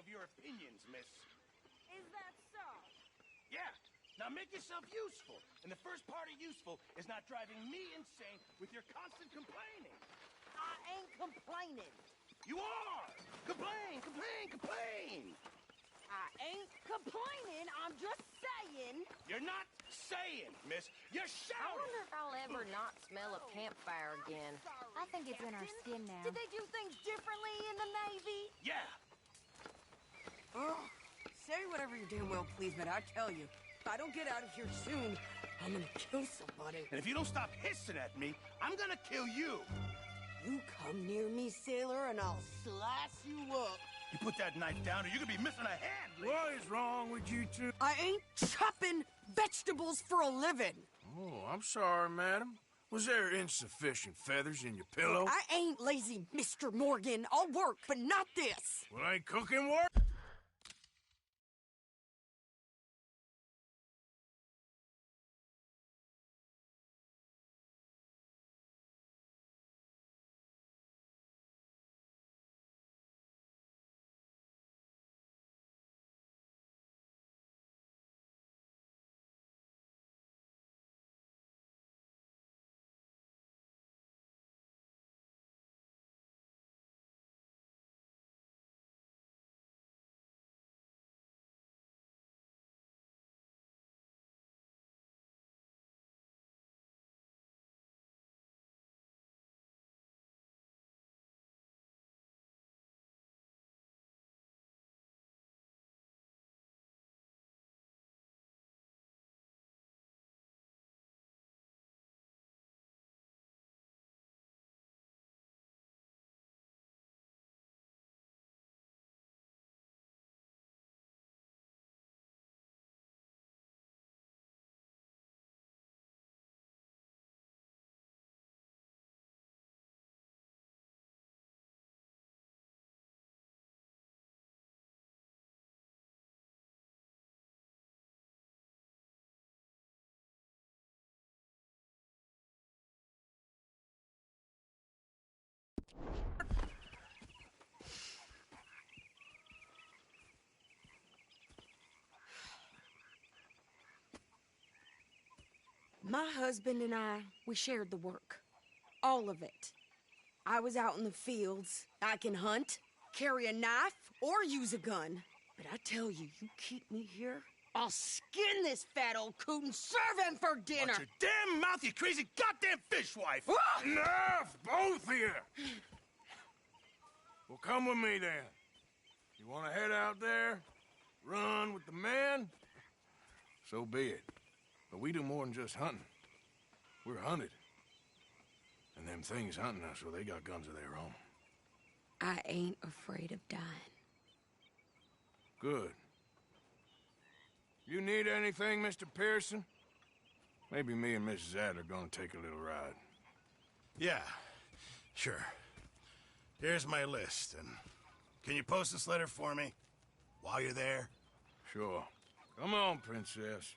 of your opinions, miss. Is that so? Yeah. Now make yourself useful. And the first part of useful is not driving me insane with your constant complaining. I ain't complaining. You are! Complain, complain, complain! I ain't complaining. I'm just saying. You're not saying, miss. You're I shouting! wonder if I'll ever not smell a campfire again. I think it's in our skin now. Did they do things differently in the Navy? Yeah. Oh, say whatever you damn well please, but I tell you, if I don't get out of here soon, I'm gonna kill somebody. And if you don't stop hissing at me, I'm gonna kill you. You come near me, sailor, and I'll slice you up. You put that knife down or you're gonna be missing a hand. What is wrong with you two? I ain't chopping vegetables for a living. Oh, I'm sorry, madam. Was there insufficient feathers in your pillow? I ain't lazy, Mr. Morgan. I'll work, but not this. Well, ain't cooking work? My husband and I, we shared the work. All of it. I was out in the fields. I can hunt, carry a knife, or use a gun. But I tell you, you keep me here, I'll skin this fat old coot and serve him for dinner. Watch your damn mouth, you crazy goddamn fishwife! Enough, both of you! Well, come with me, then. You want to head out there? Run with the men? So be it. But we do more than just hunting. We're hunted. And them things hunting us, well, they got guns of their own. I ain't afraid of dying. Good. You need anything, Mr. Pearson? Maybe me and Mrs. Adler are gonna take a little ride. Yeah, sure. Here's my list, and can you post this letter for me while you're there? Sure. Come on, Princess.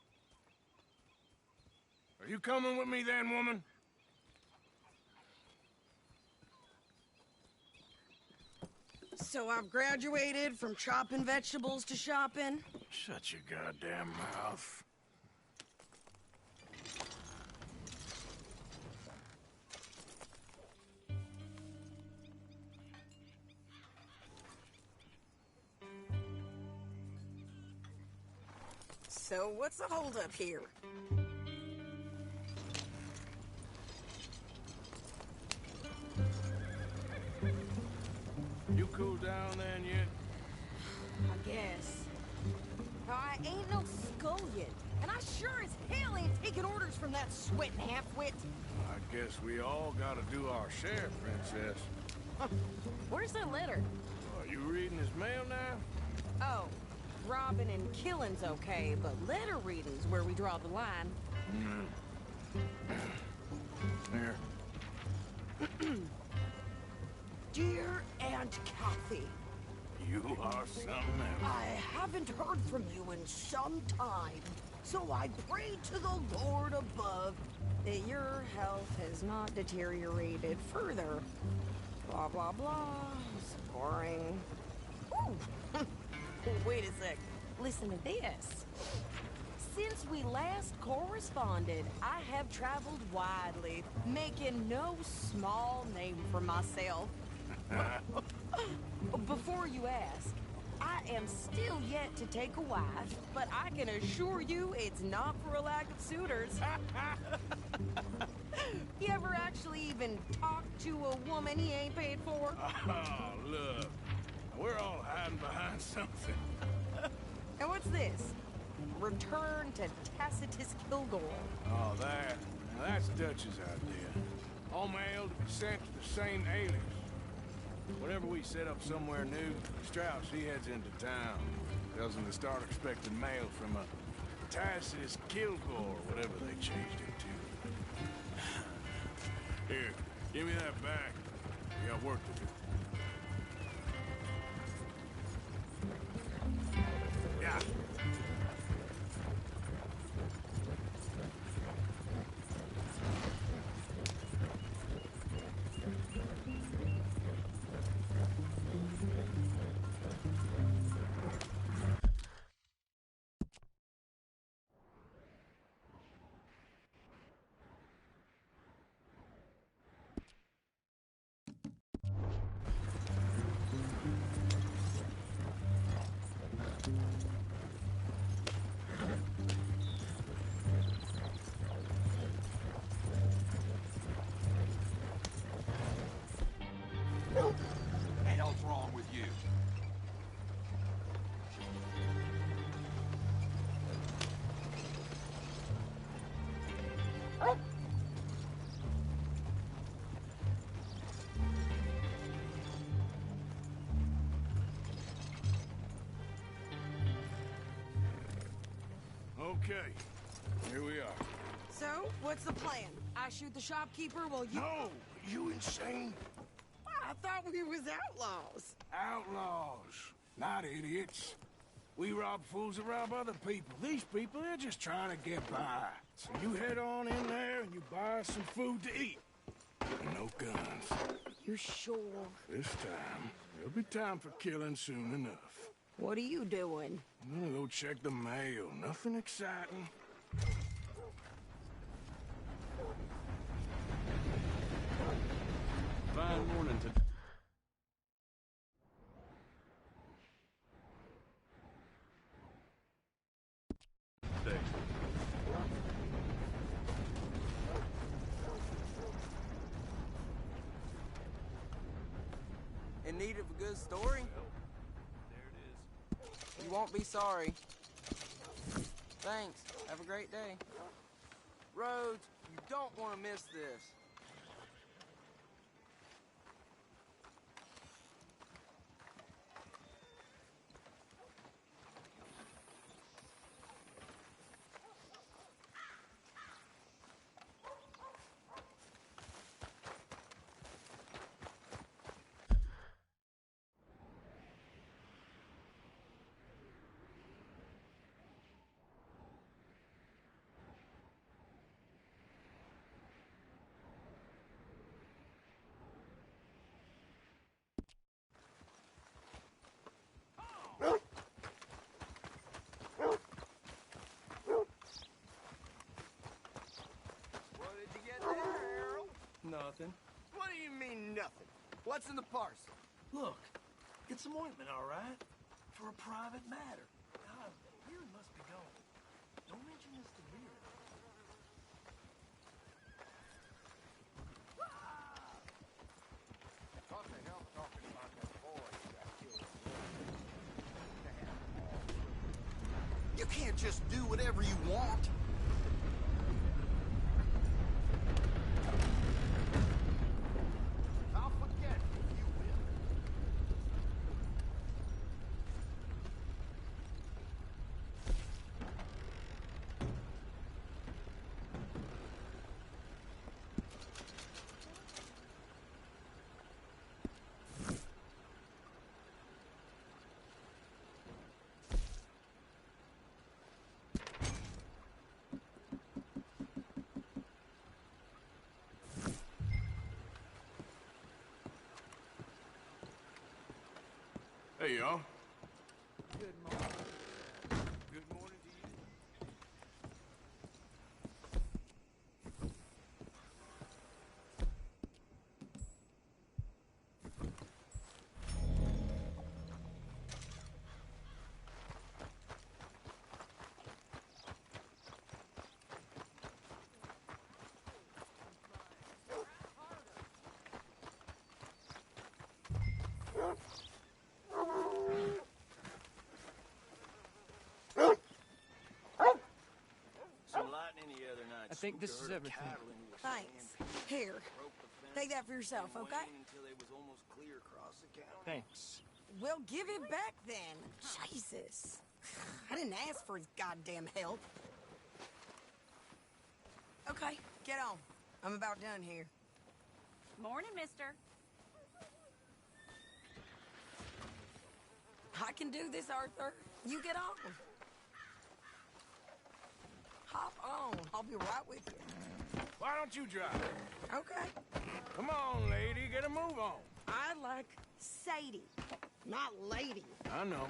Are you coming with me then, woman? So I've graduated from chopping vegetables to shopping? Shut your goddamn mouth. So what's the holdup here? You cool down then yet? I guess. I ain't no scullion, and I sure as hell ain't taking orders from that sweating half-wit. I guess we all gotta do our share, Princess. Where's that letter? Are you reading his mail now? Oh, robbing and killing's okay, but letter reading's where we draw the line. Here. Dear Aunt Kathy, You are something else. I haven't heard from you in some time, so I pray to the Lord above that your health has not deteriorated further. Blah, blah, blah. It's boring. Ooh. Wait a sec. Listen to this. Since we last corresponded, I have traveled widely, making no small name for myself. Before you ask, I am still yet to take a wife, but I can assure you it's not for a lack of suitors. You ever actually even talk to a woman he ain't paid for? Oh, look. We're all hiding behind something. And what's this? Return to Tacitus Kilgore. Oh, that. Now that's Dutch's idea. All mail to be sent to the same alias. Whenever we set up somewhere new, Strauss, he heads into town. Tells him to start expecting mail from a Tacitus Kilgore, whatever they changed it to. Here, give me that back. We got work to do. Yeah. What the hell's wrong with you? Okay, here we are. So, what's the plan? I shoot the shopkeeper while you... No! You insane? I thought we was outlaws. Outlaws, not idiots. We rob fools that rob other people. These people, they're just trying to get by. So you head on in there and you buy us some food to eat. And no guns. You're sure? This time, there'll be time for killing soon enough. What are you doing? I'm gonna go check the mail. Nothing exciting. Fine morning to... In need of a good story? There it is. You won't be sorry. Thanks. Have a great day. Rhodes, you don't want to miss this. What did you get there, Harold? Nothing. What do you mean, nothing? What's in the parcel? Look, it's some ointment, all right? For a private matter. God, Weird must be gone. Don't mention this to Weird. What the hell talking about that boy who got killed? You can't just do whatever you want. I'll forget if you will. Hey, y'all. Good morning. Good morning to you. Some lightning the other night. I think this spooked is a herd of everything. cattle into a Thanks. stampede. Here. Broke the fence Take that for yourself, and okay? went until it was almost clear across the county. Thanks. Well, give it back then. Jesus. I didn't ask for his goddamn help. Okay, get on. I'm about done here. Morning, mister. I can do this, Arthur. You get on. Hop on. I'll be right with you. Why don't you drive? Okay. Come on, lady, get a move on. I like Sadie, not lady. I know.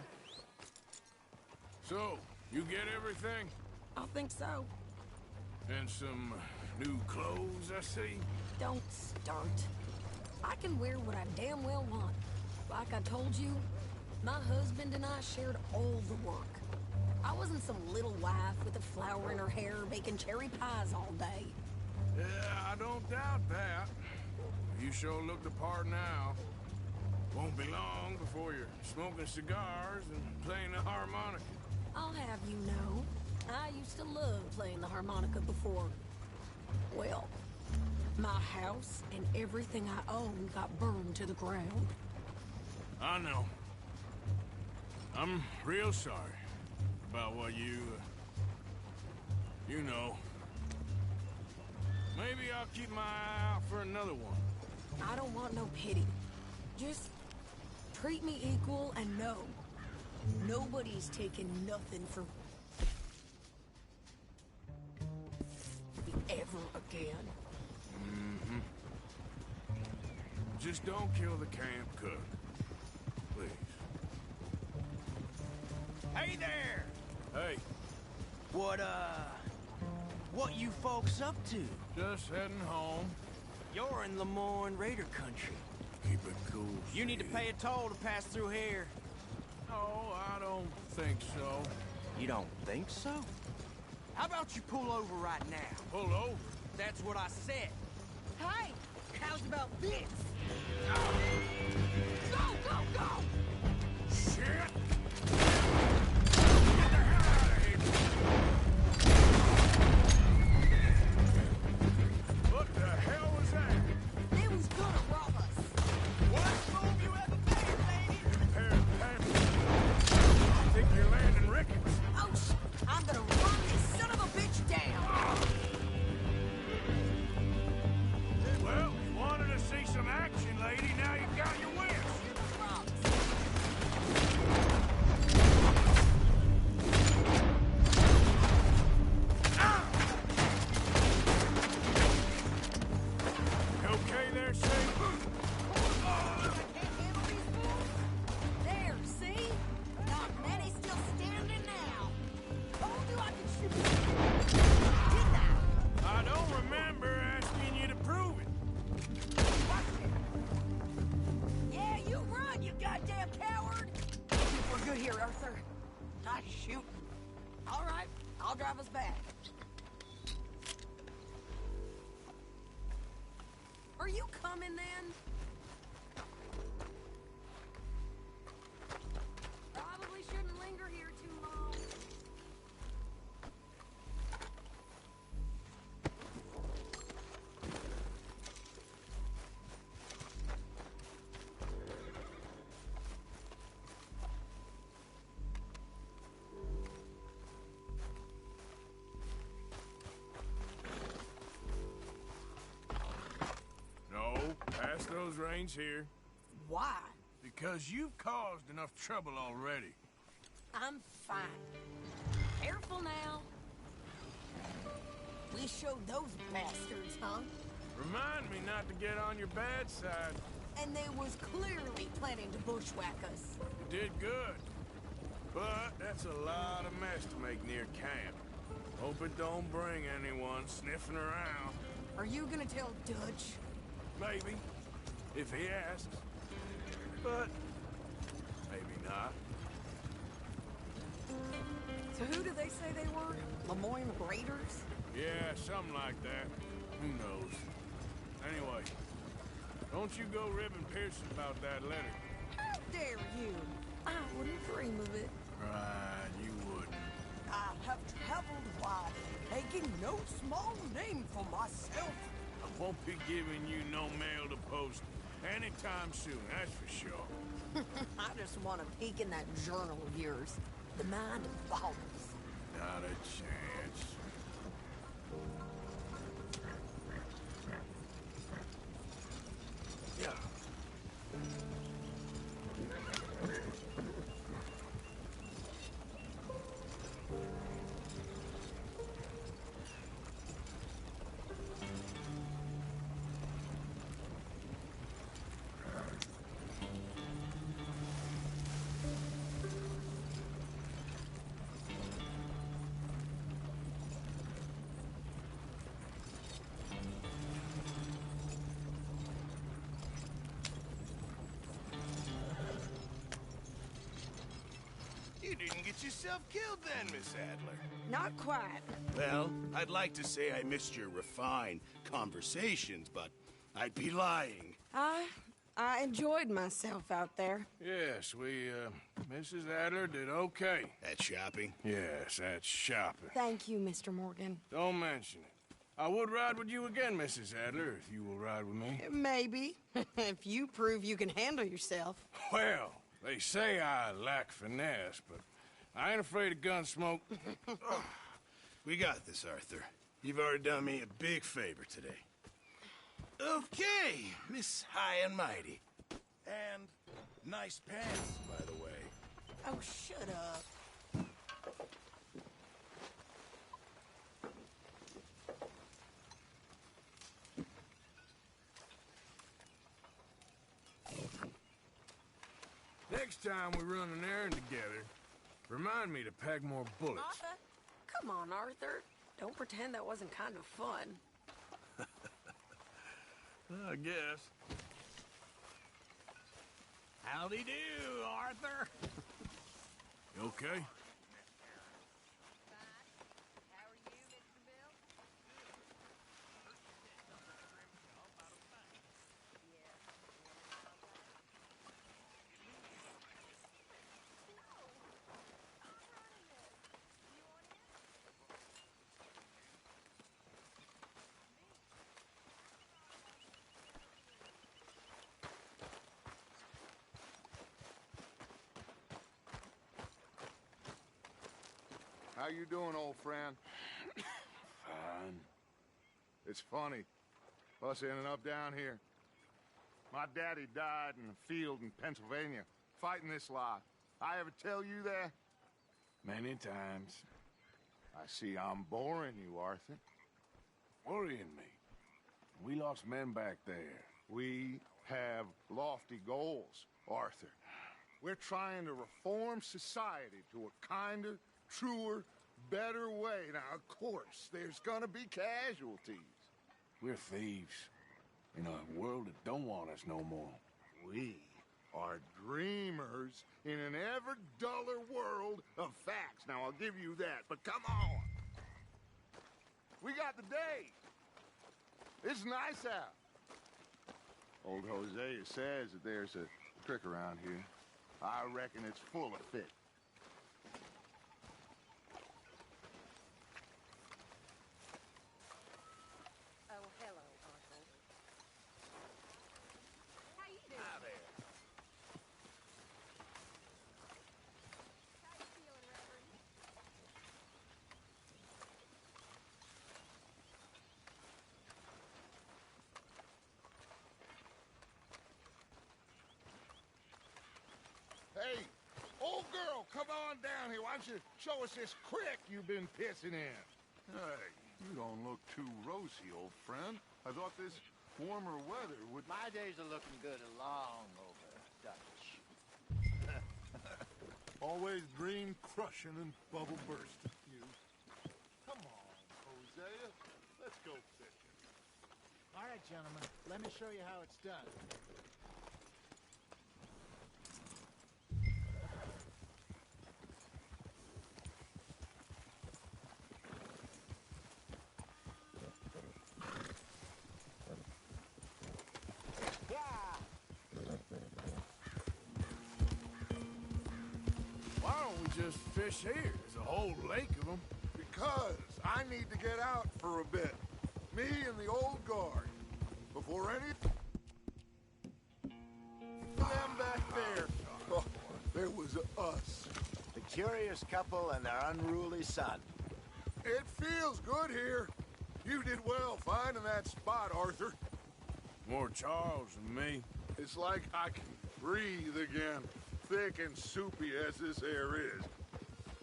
So, you get everything? I think so. And some new clothes, I see? Don't start. I can wear what I damn well want. Like I told you, my husband and I shared all the work. I wasn't some little wife with a flower in her hair baking cherry pies all day. Yeah, I don't doubt that. You sure look the part now. Won't be long before you're smoking cigars and playing the harmonica. I'll have you know, I used to love playing the harmonica before. Well, my house and everything I own got burned to the ground. I know. I'm real sorry about what you know. Maybe I'll keep my eye out for another one. I don't want no pity. Just treat me equal and know nobody's taking nothing from me ever again. Mm-hmm. Just don't kill the camp cook. Please. Hey there! Hey, What you folks up to? just heading home. You're in Lemoyne Raider country. Keep it cool. You need to Sadie. pay a toll to pass through here. No, I don't think so. You don't think so? How about you pull over right now? Pull over. That's what I said. Hey, how's about this? Shit! Get the hell out of here! What the hell was that? They was gonna rob us. Worst move you ever made, lady! Pair of pants. I think you're landing rickets. Oh, I'm gonna run this son of a bitch down. Well, you wanted to see some action, lady. Now you got your wish. You okay there, Sadie? There, see? Not many still standing now. Told you I could shoot. Didn't I? I don't remember asking you to prove it. Yeah, you run, you goddamn coward! We're good here, Arthur. I shoot. All right, I'll drive us back. Are you coming then? Probably shouldn't linger here too long. No, pass those reins here. Why? Because you've caused enough trouble already. I'm fine. Careful now. We showed those bastards, huh? Remind me not to get on your bad side. And they was clearly planning to bushwhack us. You did good. But that's a lot of mess to make near camp. Hope it don't bring anyone sniffing around. Are you gonna tell Dutch? Maybe, if he asks. But maybe not. So who do they say they were? Lemoyne Raiders? Yeah, something like that. Who knows? Anyway, don't you go ribbing Pearson about that letter. How dare you? I wouldn't dream of it. Right, you wouldn't. I have traveled wide, making no small name for myself. I won't be giving you no mail to post anytime soon, that's for sure. I just want to peek in that journal of yours. The mind of Baldus. Not a chance. Yeah. You didn't get yourself killed then, Miss Adler. Not quite. Well, I'd like to say I missed your refined conversations, but I'd be lying. I enjoyed myself out there. Yes, Mrs. Adler did okay. At shopping? Yes, that's shopping. Thank you, Mr. Morgan. Don't mention it. I would ride with you again, Mrs. Adler, if you will ride with me. Maybe. If you prove you can handle yourself. Well, they say I lack finesse, but I ain't afraid of gun smoke. We got this, Arthur. You've already done me a big favor today. Okay, Miss High and Mighty. And nice pants, by the way. Oh, shut up. Next time we run an errand together, remind me to pack more bullets. Arthur? Come on, Arthur. Don't pretend that wasn't kind of fun. I guess. Howdy do, Arthur. You okay? How you doing, old friend? Fine. It's funny, us ending up down here. My daddy died in a field in Pennsylvania, fighting this lot. I ever tell you that? Many times. I see I'm boring you, Arthur. Worrying me. We lost men back there. We have lofty goals, Arthur. We're trying to reform society to a kinder, truer, better way. Now, of course, there's gonna be casualties. We're thieves. In a world that don't want us no more. We are dreamers in an ever duller world of facts. Now, I'll give you that, but come on. We got the day. It's nice out. Old Hosea says that there's a trick around here. I reckon it's full of fit. Oh, hello, Arthur. How you doing? Hi there. How you feeling, Reverend? Hey, old girl, come on down here. Why don't you show us this creek you've been pissing in? Hey, you don't look too rosy, old friend. I thought this warmer weather would... My days are looking good along over, Dutch. Always dream crushing and bubble bursting, you. Come on, Hosea. Let's go fishing. All right, gentlemen. Let me show you how it's done. Why don't we just fish here? There's a whole lake of them. Because I need to get out for a bit. Me and the old guard. Before any them back there. Oh, there was us. The curious couple and their unruly son. It feels good here. You did well finding that spot, Arthur. More Charles than me. It's like I can breathe again. Thick and soupy as this air is.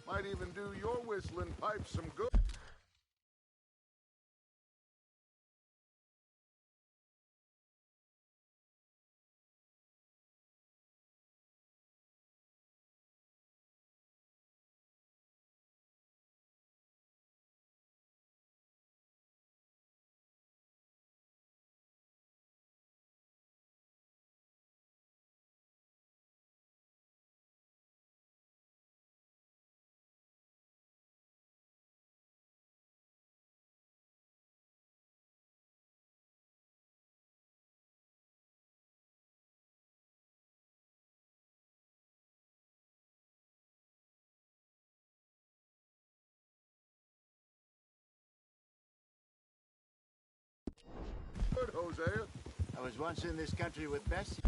Might even do your whistling pipe some good. Good, Hosea. I was once in this country with Bessie.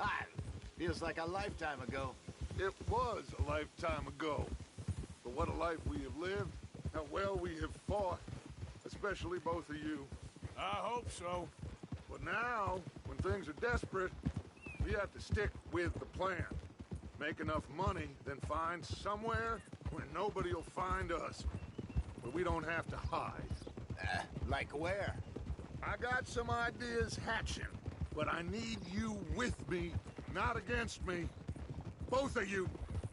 Ah, feels like a lifetime ago. It was a lifetime ago. But what a life we have lived. How well we have fought. Especially both of you. I hope so. But now, when things are desperate, we have to stick with the plan. Make enough money, then find somewhere where nobody will find us. Where we don't have to hide. Like where? I got some ideas hatching, but I need you with me, not against me. Both of you.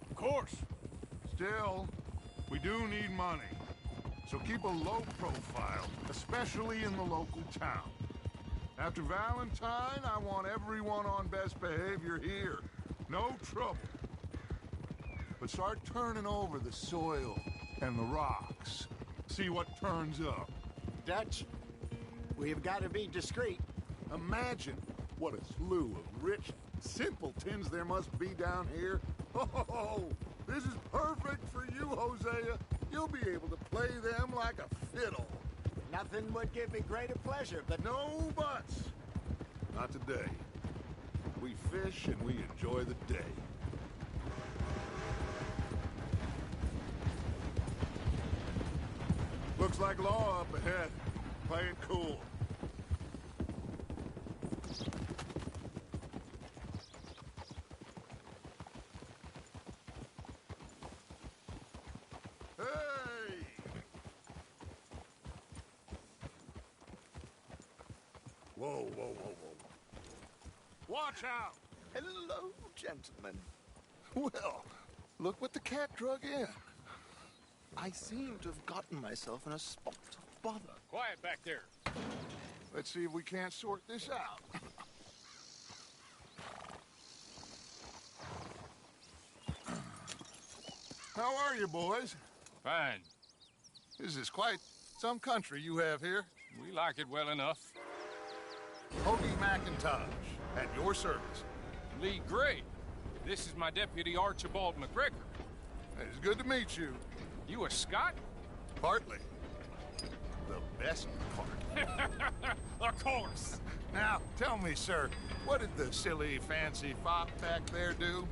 Of course. Still, we do need money. So keep a low profile, especially in the local town. After Valentine, I want everyone on best behavior here. No trouble. But start turning over the soil and the rocks. See what turns up. Dutch, we've got to be discreet. Imagine what a slew of rich simpletons there must be down here. Oh, this is perfect for you, Hosea. You'll be able to play them like a fiddle. Nothing would give me greater pleasure, but no buts. Not today. We fish and we enjoy the day. Looks like law up ahead. Play it cool. Hey! Whoa, whoa, whoa, whoa. Watch out! Hello, gentlemen. Well, look what the cat drug in. I seem to have gotten myself in a spot of bother. Quiet back there. Let's see if we can't sort this out. How are you, boys? Fine. This is quite some country you have here. We like it well enough. Hoagie McIntosh, at your service. Lee Gray. This is my deputy Archibald McGregor. It's good to meet you. You a Scot? Partly. The best part. Of course. Now, tell me, sir, what did the silly, fancy fop back there do?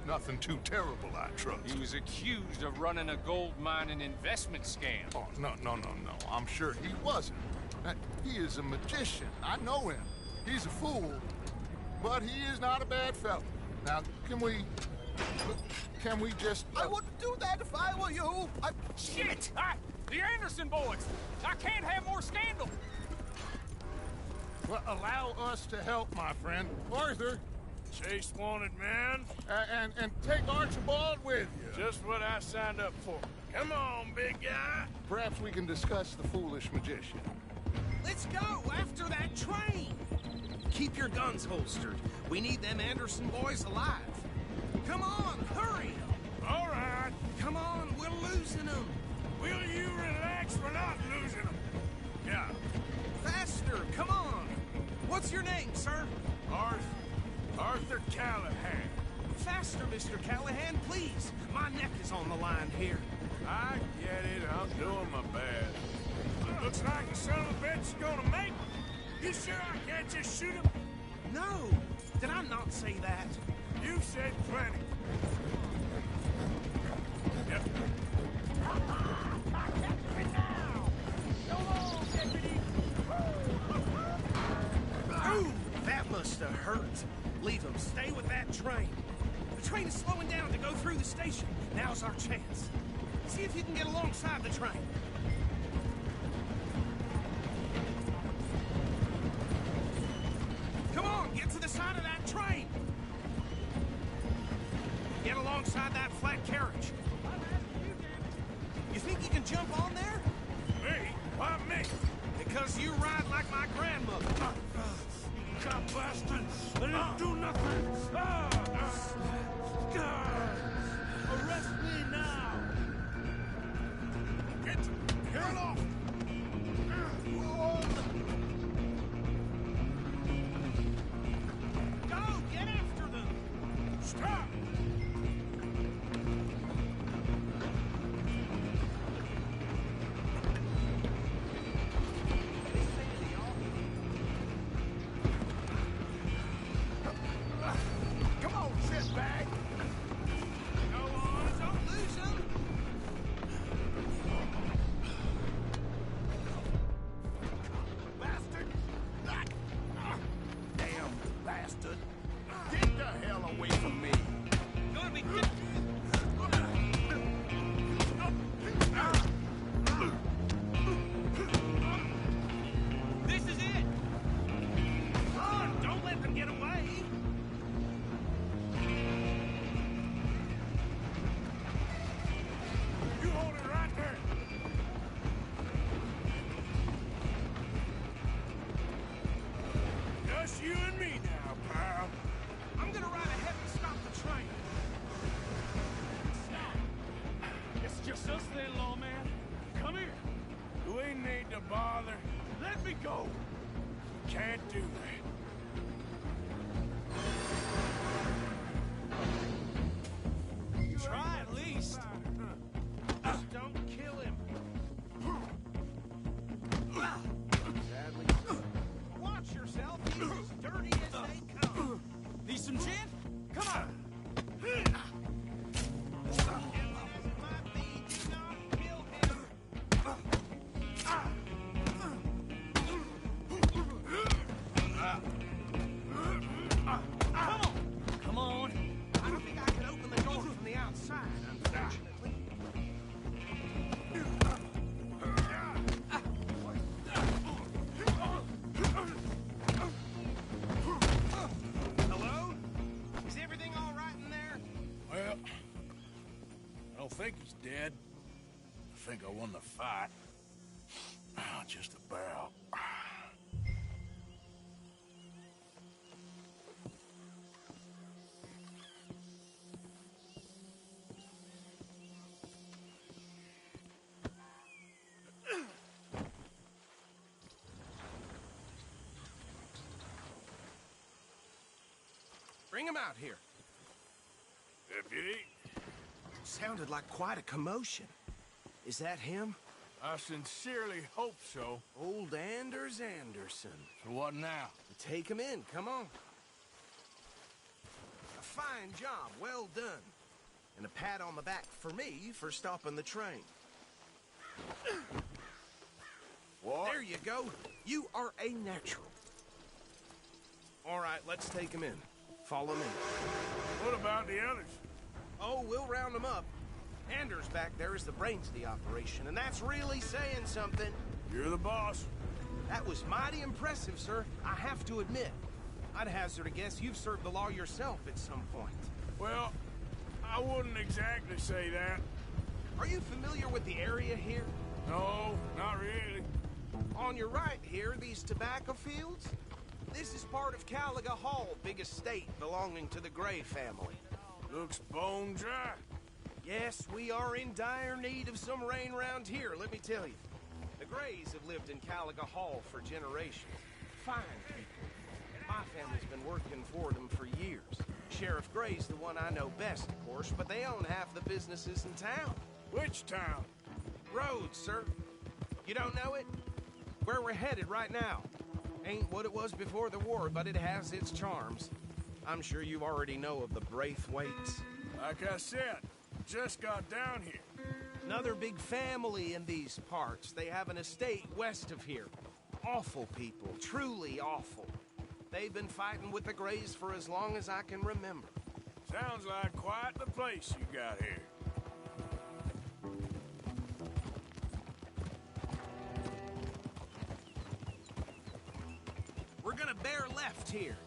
Nothing too terrible, I trust. He was accused of running a gold mining investment scam. Oh, no. I'm sure he wasn't. He is a magician. I know him. He's a fool, but he is not a bad fellow. Now, can we just... I wouldn't do that if I were you. Shit! The Anderson boys! I can't have more scandal! Well, allow us to help, my friend. Arthur. Chase wanted man. And take Archibald with you. Just what I signed up for. Come on, big guy. Perhaps we can discuss the foolish magician. Let's go after that train. Keep your guns holstered. We need them Anderson boys alive. Come on, hurry. All right. Come on, we're losing them. Will you relax? We're not losing them. Yeah. Faster, come on. What's your name, sir? Arthur Callahan. Faster, Mr. Callahan, please. My neck is on the line here. I get it. I'm doing my best. Looks like the son of a bitch is gonna make it. You sure I can't just shoot him? No. Did I not say that? You said plenty. Yep. Ooh, that must have hurt. Leave him. Stay with that train. The train is slowing down to go through the station. Now's our chance. See if you can get alongside the train. Come on, get to the side of that train. Get alongside that flat carriage. You think you can jump on there? Me? Why me? Because you ride like my grandmother. God bastard! I didn't do nothing! Arrest me now! Get off! Go! Get after them! Stop! Come on, shitbag! Go on, don't lose them! Bastard! Damn bastard! Get the hell away from me! Gonna be This is it! Run! Don't let them get away! You hold it right there! Just you and me now, pal. I'm gonna ride ahead and stop the train. It's just us then, lawman. Come here. Do we need to bother? Let me go. Can't do that. Try at least. Just don't kill him. Sadly. Watch yourself. He's as dirty as they come. Need some gin? Come on. Come on. I don't think I can open the door from the outside, unfortunately. Hello? Is everything all right in there? Well, I don't think he's dead. I think I won the fight. Just about. Bring him out here. Deputy? Sounded like quite a commotion. Is that him? I sincerely hope so. Old Anders Anderson. So what now? Take him in, come on. A fine job, well done. And a pat on the back for me for stopping the train. What? There you go. You are a natural. All right, let's take him in. Follow me. What about the others? Oh, we'll round them up. Anders back there is the brains of the operation, and that's really saying something. You're the boss. That was mighty impressive, sir. I have to admit. I'd hazard a guess you've served the law yourself at some point. Well, I wouldn't exactly say that. Are you familiar with the area here? No, not really. On your right here, these tobacco fields? This is part of Caliga Hall, big estate belonging to the Gray family. Looks bone dry. Yes, we are in dire need of some rain around here, let me tell you. The Grays have lived in Caliga Hall for generations. Fine people. My family's been working for them for years. Sheriff Gray's the one I know best, of course, but they own half the businesses in town. Which town? Rhodes, sir. You don't know it? Where we're headed right now. Ain't what it was before the war, but it has its charms. I'm sure you already know of the Braithwaites. Like I said, just got down here. Another big family in these parts. They have an estate west of here. Awful people, truly awful. They've been fighting with the Grays for as long as I can remember. Sounds like quite the place you got here. We're gonna bear left here.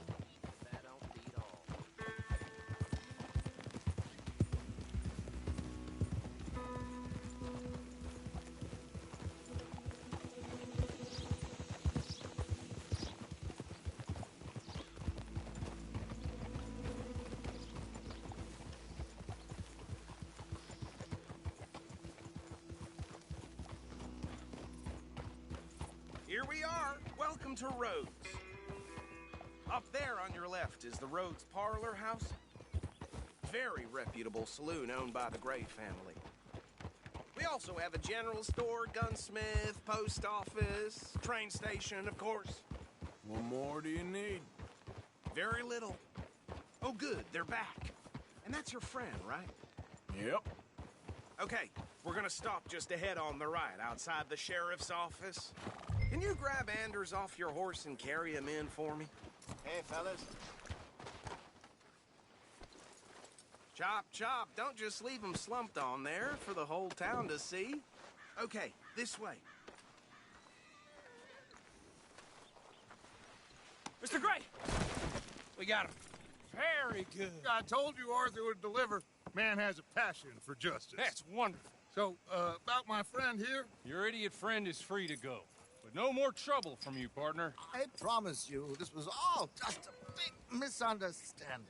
Here we are. Welcome to Rhodes. Up there on your left is the Rhodes Parlor House. Very reputable saloon owned by the Gray family. We also have a general store, gunsmith, post office, train station, of course. What more do you need? Very little. Oh, good, they're back. And that's your friend, right? Yep. Okay, we're gonna stop just ahead on the right, outside the sheriff's office. Can you grab Anders off your horse and carry him in for me? Hey, fellas. Chop, chop. Don't just leave him slumped on there for the whole town to see. Okay, this way. Mr. Gray! We got him. Very good. I told you Arthur would deliver. Man has a passion for justice. That's wonderful. So, about my friend here? Your idiot friend is free to go. But no more trouble from you, partner. I promise you, this was all just a big misunderstanding.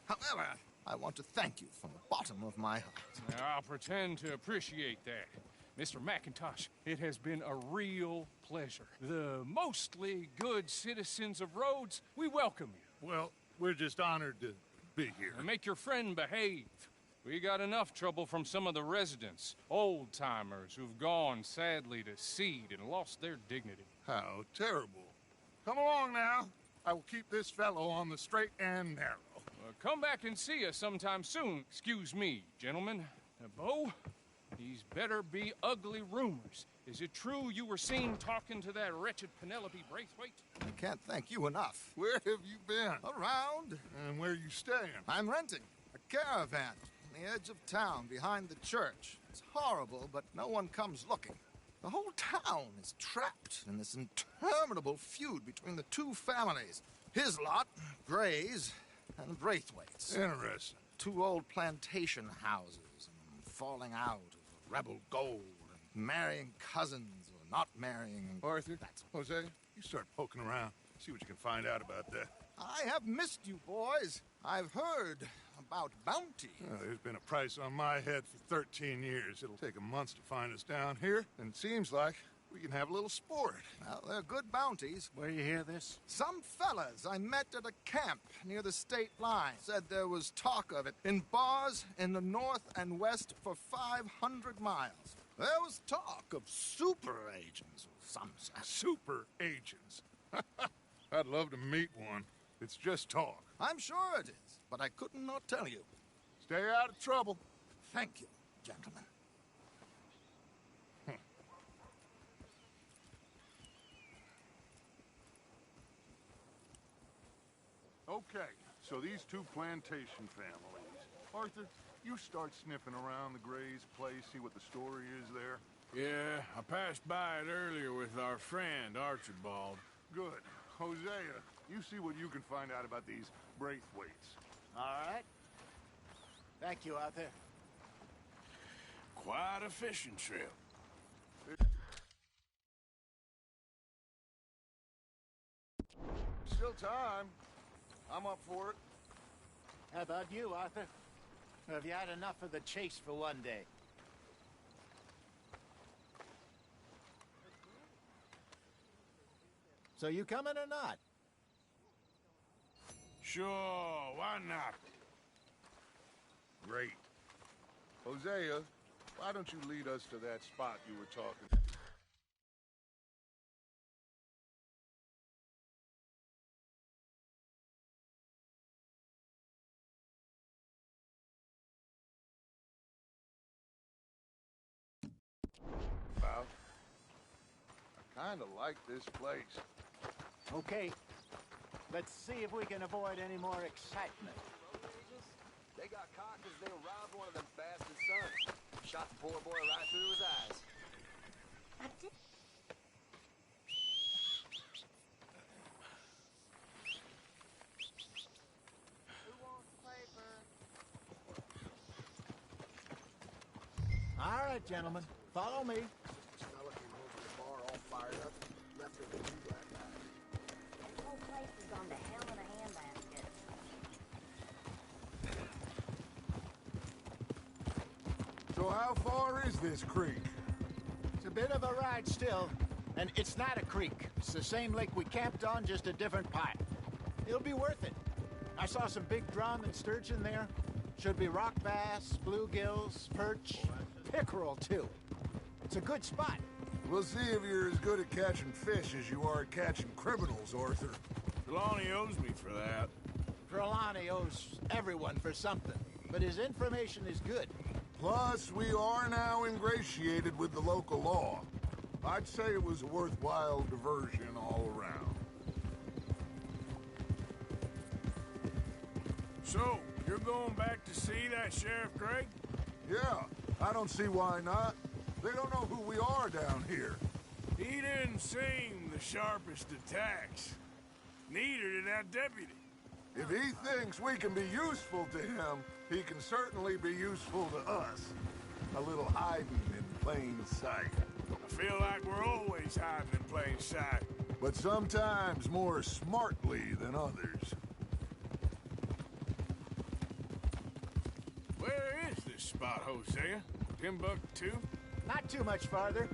However, I want to thank you from the bottom of my heart. Now, I'll pretend to appreciate that. Mr. McIntosh, it has been a real pleasure. The mostly good citizens of Rhodes, we welcome you. Well, we're just honored to be here. And make your friend behave. We got enough trouble from some of the residents, old-timers who've gone, sadly, to seed and lost their dignity. How terrible. Come along now. I will keep this fellow on the straight and narrow. Come back and see us sometime soon. Excuse me, gentlemen. Bo, these better be ugly rumors. Is it true you were seen talking to that wretched Penelope Braithwaite? I can't thank you enough. Where have you been? Around. And where are you staying? I'm renting a caravan on the edge of town behind the church. It's horrible, but no one comes looking. The whole town is trapped in this interminable feud between the two families. His lot, Gray's, and Braithwaite's. Interesting. Two old plantation houses, and falling out of rebel gold, and marrying cousins or not marrying. Arthur, Jose, you start poking around. See what you can find out about that. I have missed you, boys. I've heard about bounty. There's been a price on my head for 13 years. It'll take a month to find us down here, and it seems like We can have a little sport. Well, they're good bounties. Where you hear this? Some fellas I met at a camp near the state line said there was talk of it in bars in the north and west for 500 miles. There was talk of super agents or some such. Super agents. I'd love to meet one. It's just talk. I'm sure it is, but I couldn't not tell you. Stay out of trouble. Thank you, gentlemen. Okay, so these two plantation families. Arthur, you start sniffing around the Gray's place, see what the story is there. Yeah, I passed by it earlier with our friend, Archibald. Good. Hosea, you see what you can find out about these Braithwaites. All right. Thank you, Arthur. Quite a fishing trip. Still time. I'm up for it. How about you, Arthur? Have you had enough of the chase for one day? So you coming or not? Sure, why not? Great. Hosea, why don't you lead us to that spot you were talking? About. I kind of like this place. Okay. Let's see if we can avoid any more excitement. They got caught because they robbed one of them bastard sons. Shot the poor boy right through his eyes. Who wants paper? All right, gentlemen. Follow me. Fella came over to the bar all fired up, left her with two black eyes. This whole place is on the hell of a handbasket. So how far is this creek? It's a bit of a ride still, and it's not a creek. It's the same lake we camped on, just a different part. It'll be worth it. I saw some big drum and sturgeon there. Should be rock bass, bluegills, perch, pickerel too. It's a good spot. We'll see if you're as good at catching fish as you are at catching criminals, Arthur. Trelawney owes me for that. Trelawney owes everyone for something, but his information is good. Plus, we are now ingratiated with the local law. I'd say it was a worthwhile diversion all around. So, you're going back to see that Sheriff Craig? Yeah, I don't see why not. They don't know who we are down here. He didn't seem the sharpest attacks. Neither did that deputy. If he thinks we can be useful to him, he can certainly be useful to us. A little hiding in plain sight. I feel like we're always hiding in plain sight. But sometimes more smartly than others. Where is this spot, Hosea? Timbuktu? Not too much farther.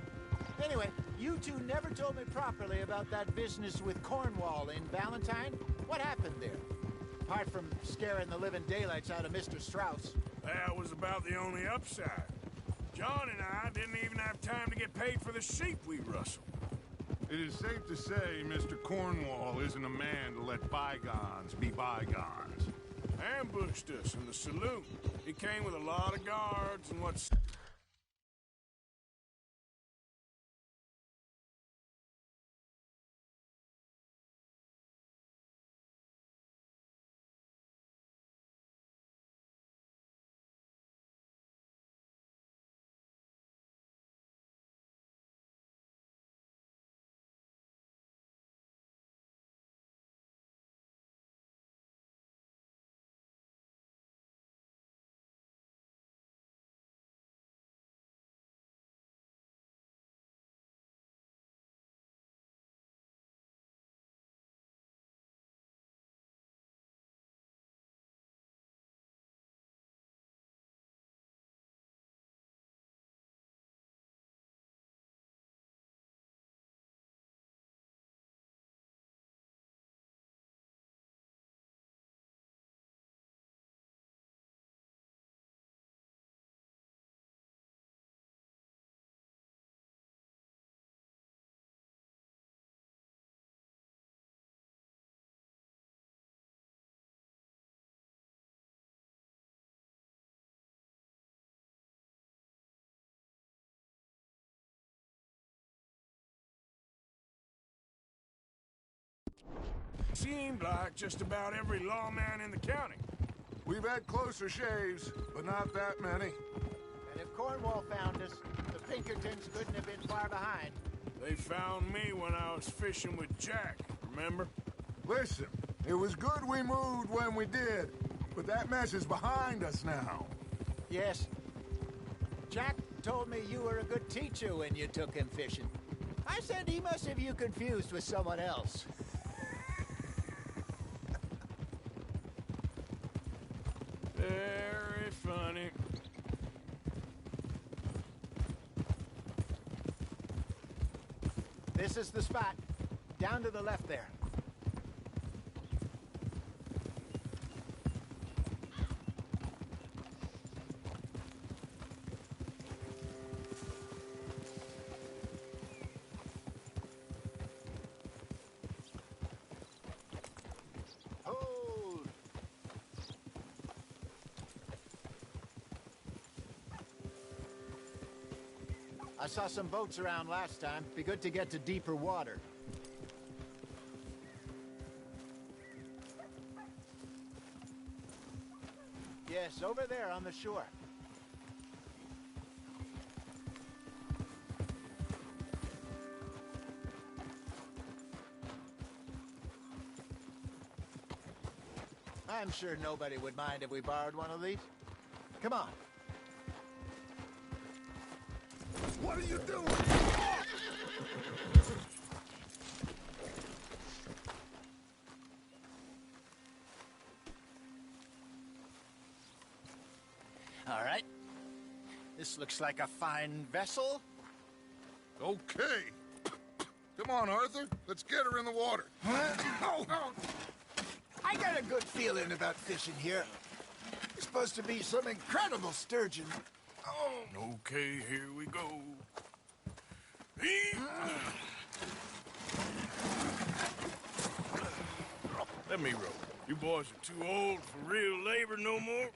Anyway, you two never told me properly about that business with Cornwall in Valentine. What happened there? Apart from scaring the living daylights out of Mr. Strauss. That was about the only upside. John and I didn't even have time to get paid for the sheep we rustled. It is safe to say Mr. Cornwall isn't a man to let bygones be bygones. Ambushed us in the saloon. He came with a lot of guards and what's... Seemed like just about every lawman in the county. We've had closer shaves, but not that many. And if Cornwall found us, the Pinkertons couldn't have been far behind. They found me when I was fishing with Jack, remember? Listen, it was good we moved when we did, but that mess is behind us now. Yes. Jack told me you were a good teacher when you took him fishing. I said he must have you confused with someone else. Very funny. This is the spot. Down to the left there. Hold. I saw some boats around last time. Be good to get to deeper water. Yes, over there on the shore. I'm sure nobody would mind if we borrowed one of these. Come on. What are you doing? All right. This looks like a fine vessel. Okay. Come on, Arthur. Let's get her in the water. Oh. I got a good feeling about fishing here. It's supposed to be some incredible sturgeon. Oh. Okay, here we go. Let me row. You boys are too old for real labor no more.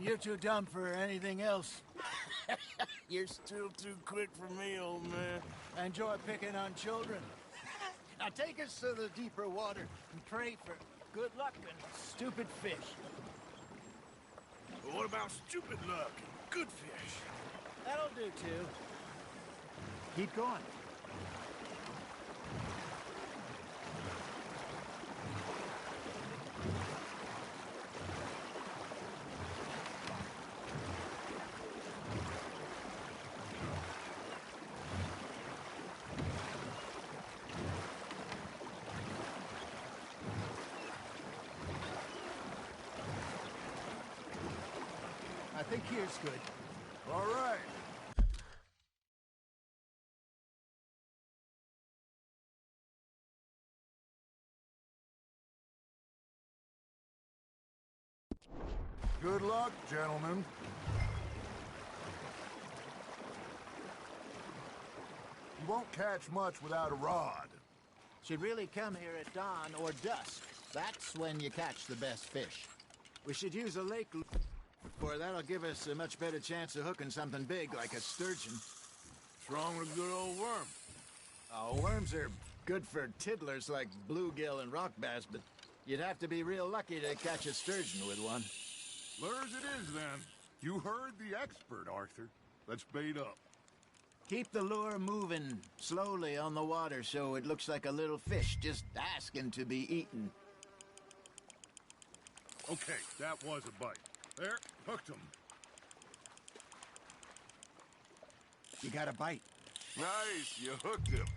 You're too dumb for anything else. You're still too quick for me, old man. I enjoy picking on children. Now take us to the deeper water and pray for good luck and stupid fish. But what about stupid luck and good fish? That'll do, too. Keep going. I think here's good. All right. Good luck, gentlemen. You won't catch much without a rod. Should really come here at dawn or dusk. That's when you catch the best fish. We should use a lake lure. That'll give us a much better chance of hooking something big like a sturgeon. What's wrong with a good old worm? Oh, worms are good for tiddlers like bluegill and rock bass, but you'd have to be real lucky to catch a sturgeon with one. Lures it is, then. You heard the expert, Arthur. Let's bait up. Keep the lure moving slowly on the water so it looks like a little fish just asking to be eaten. Okay, that was a bite. There, hooked him. You got a bite. Nice, you hooked him.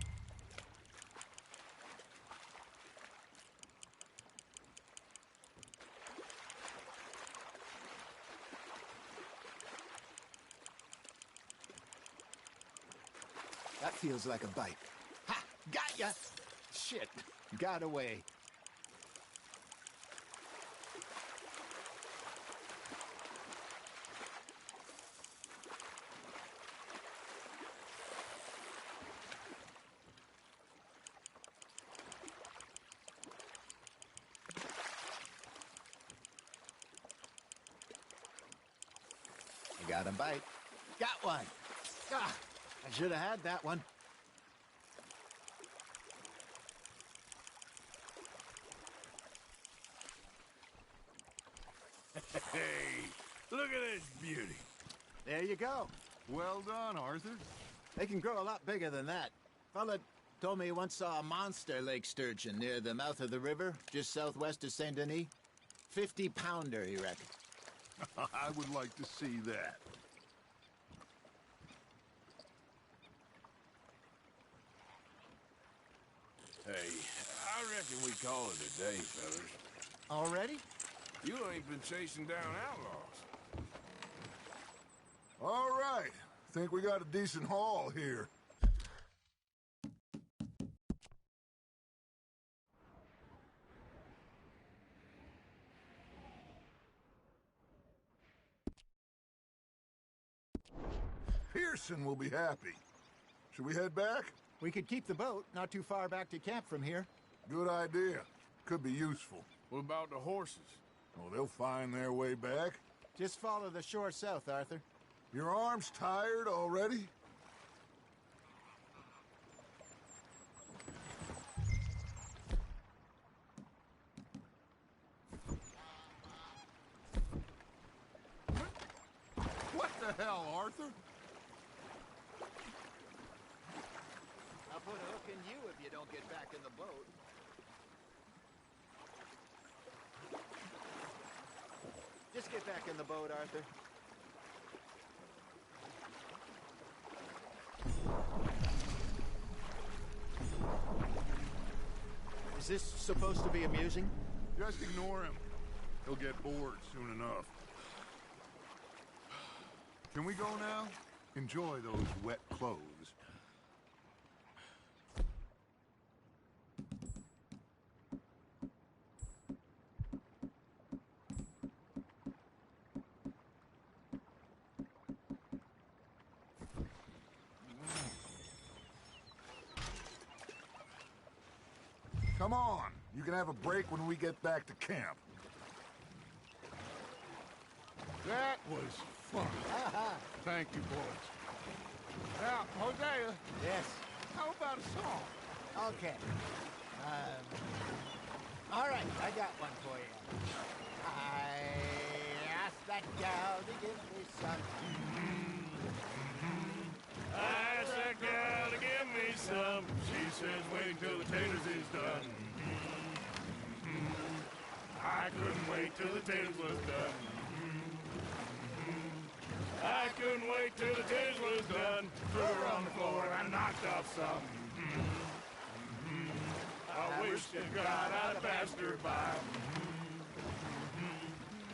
That feels like a bite. Ha! Got ya! Shit, got away. Got a bite. Got one. Ah, I should have had that one. Hey, look at this beauty. There you go. Well done, Arthur. They can grow a lot bigger than that. Fella told me he once saw a monster lake sturgeon near the mouth of the river, just southwest of Saint Denis. 50-pounder, he reckoned. I would like to see that. Hey, I reckon we call it a day, fellas. Already? You ain't been chasing down outlaws. All right. Think we got a decent haul here. Pearson will be happy. Should we head back? We could keep the boat not too far back to camp from here. Good idea. Could be useful. What about the horses? Oh, they'll find their way back. Just follow the shore south, Arthur. Your arm's tired already? What the hell, Arthur? I'll put a hook in you if you don't get back in the boat. Just get back in the boat, Arthur. Is this supposed to be amusing? Just ignore him. He'll get bored soon enough. Can we go now? Enjoy those wet clothes. Come on. You can have a break when we get back to camp. That was fun. Thank you, boys. Now, Hosea. Yes? How about a song? Okay. All right, I got one for you. I asked that gal to give me some. I asked that gal to give me some. She says wait till the taters is done. I couldn't wait till the taters was done. I couldn't wait till the taters was done. Threw her on the floor and I knocked off some. I wish to God I'd passed her by.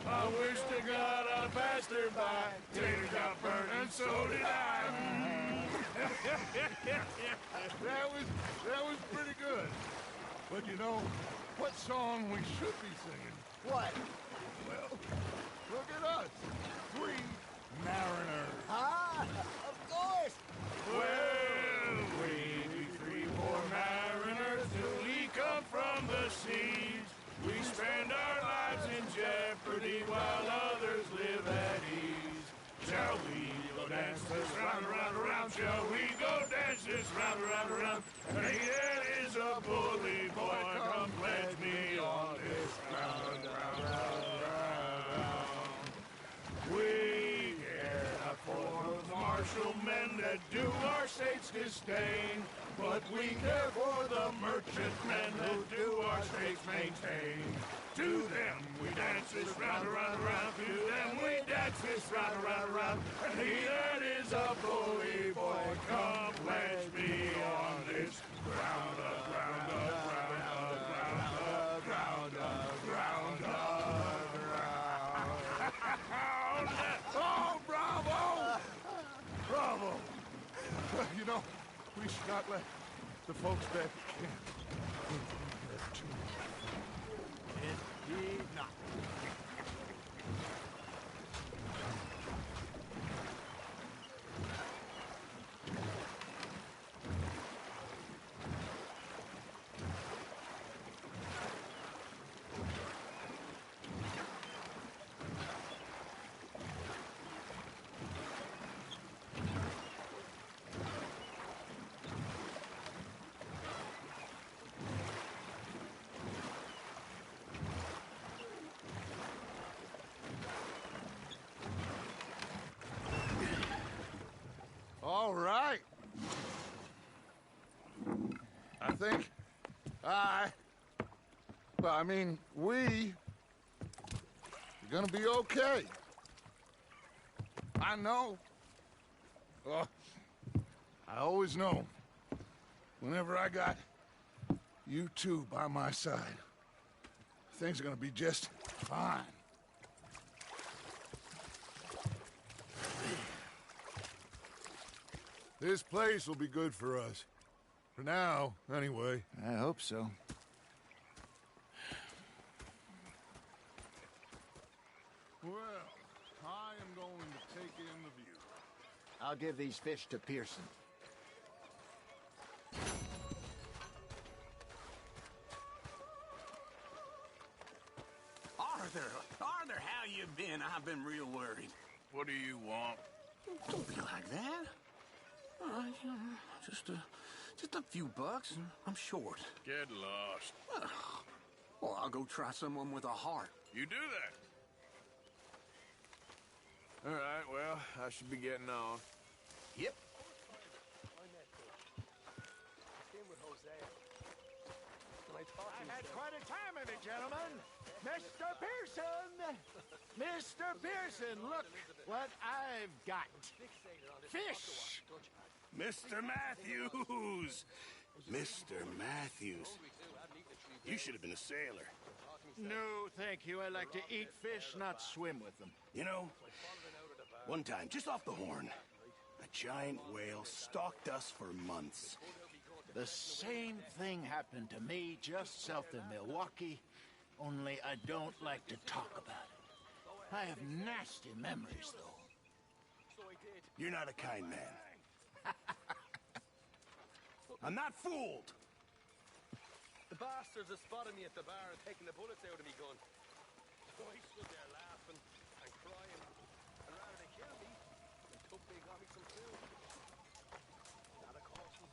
I wish to God I'd passed her by. Tater got burned and so did I. That was pretty good. But you know, what song we should be singing? What? Well, look at us. 3 mariners. Ah, of course. Well, we be 3 poor mariners till we come from the seas. We spend our lives in jeopardy while others live at ease. Shall we go dance this round, around, around? Shall we go dance this round, around, around? Hey, that is a bully boy. Come pledge me on this round, round, round, round. We care not for the martial men that do our state's disdain, but we care for the merchant men that do our state's maintain. To them we dance this round, around, around. To them we dance this round, around, around. And he that is a bully boy, come pledge me on this ground up, ground up, ground up, ground up, ground up, ground up. Oh, bravo! Bravo! You know, we should not let the folks back at camp. That's too much. Indeed not. think we're gonna be okay. I know. Oh, I always know. Whenever I got you two by my side, things are gonna be just fine. This place will be good for us. For now, anyway. I hope so. Well, I am going to take in the view. I'll give these fish to Pearson. Arthur, how you been? I've been real worried. What do you want? Don't be like that. Just a few bucks, and I'm short. Get lost. Well, I'll go try someone with a heart. You do that. All right, well, I should be getting on. Yep. I've had quite a time of it, gentlemen. Mr. Pearson! Mr. Pearson, look what I've got. Fish! Mr. Matthews! Mr. Matthews. You should have been a sailor. No, thank you. I like to eat fish, not swim with them. You know, one time, just off the Horn, a giant whale stalked us for months. The same thing happened to me just south of Milwaukee, only I don't like to talk about it. I have nasty memories, though. You're not a kind man. I'm not fooled. The bastards are spotting me at the bar and taking the bullets out of me gun. So I stood there laughing and crying. And rather than kill me, they took me and got me some food. Not a caution.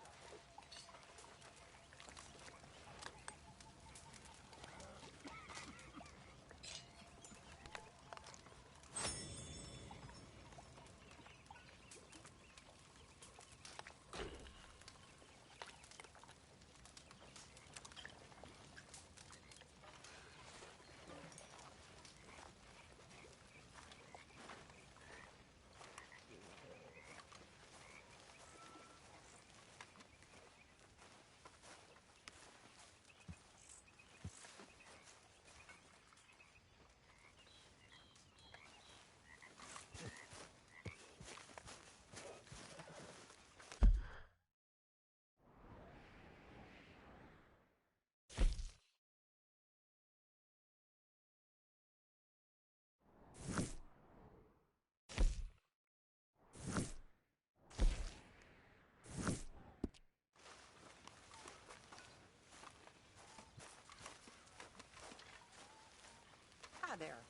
Hi there.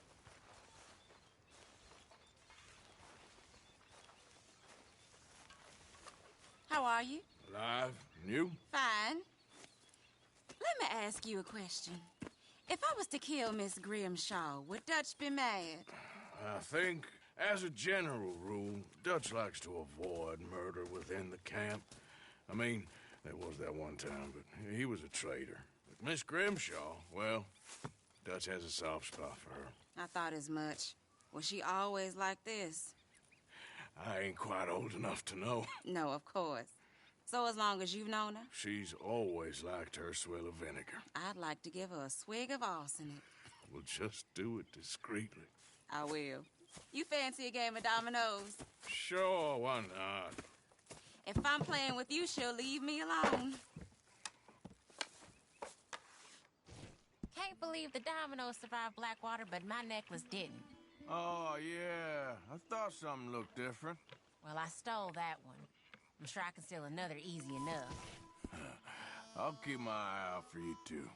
How are you? Alive? And you? Fine. Let me ask you a question. If I was to kill Miss Grimshaw, would Dutch be mad? I think, as a general rule, Dutch likes to avoid murder within the camp. I mean, there was that one time, but he was a traitor. But Miss Grimshaw, well, Dutch has a soft spot for her. I thought as much. Was she always like this? I ain't quite old enough to know. No, of course. So as long as you've known her? She's always liked her swill of vinegar. I'd like to give her a swig of arsenic. We'll just do it discreetly. I will. You fancy a game of dominoes? Sure, why not? If I'm playing with you, she'll leave me alone. Can't believe the dominoes survived Blackwater, but my necklace didn't. Oh, yeah. I thought something looked different. Well, I stole that one. I'm sure I can steal another easy enough. I'll keep my eye out for you, too.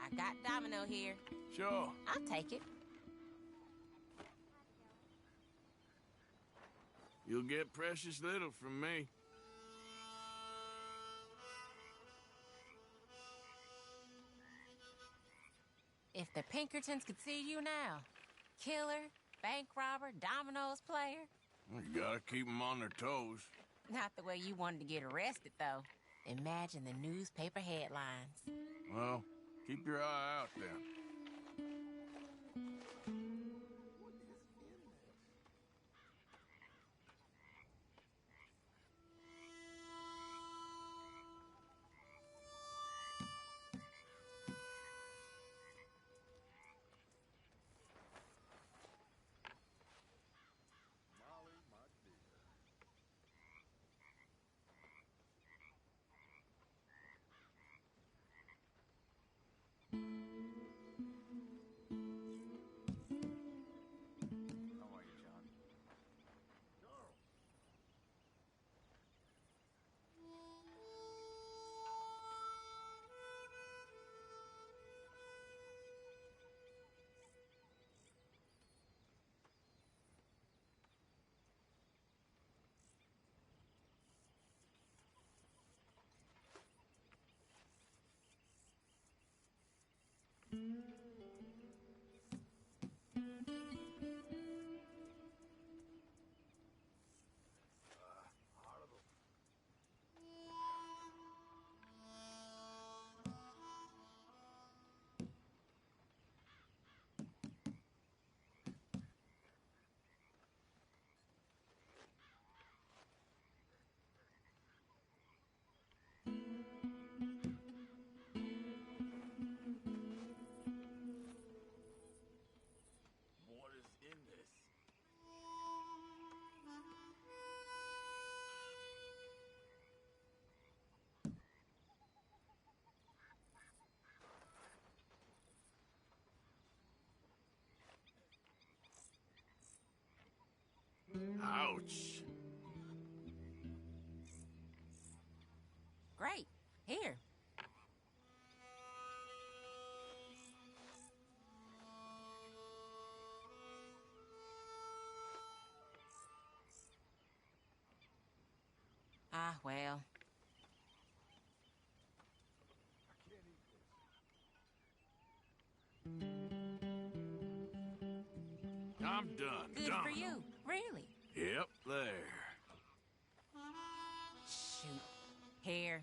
I got Domino here. Sure. I'll take it. You'll get precious little from me. If the Pinkertons could see you now. Killer, bank robber, dominoes player. You gotta keep them on their toes. Not the way you wanted to get arrested, though. Imagine the newspaper headlines. Well, keep your eye out then. How are you, John? What is in this? Ouch. Great. Here. Ah, well. I'm done. Good done. for you. Really. Yep, there. Shoot. Here.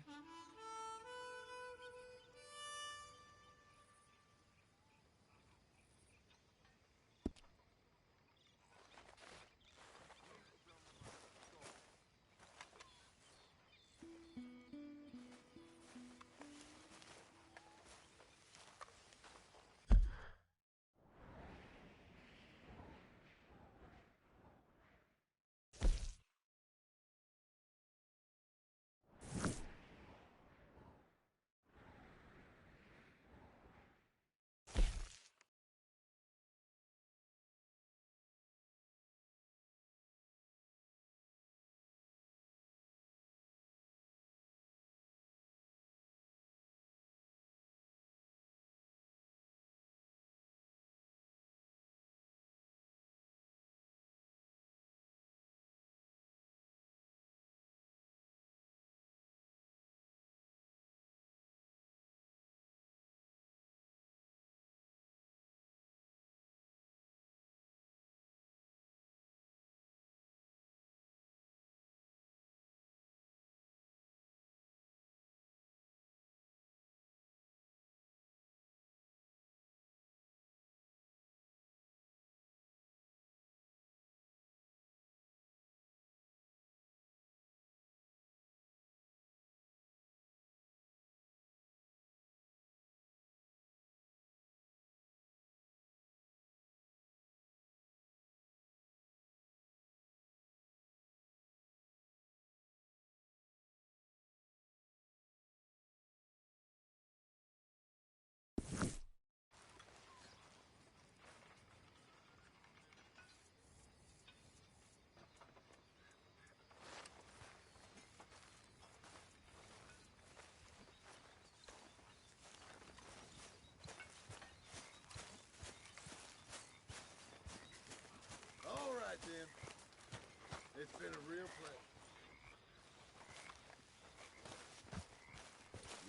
It's been a real pleasure.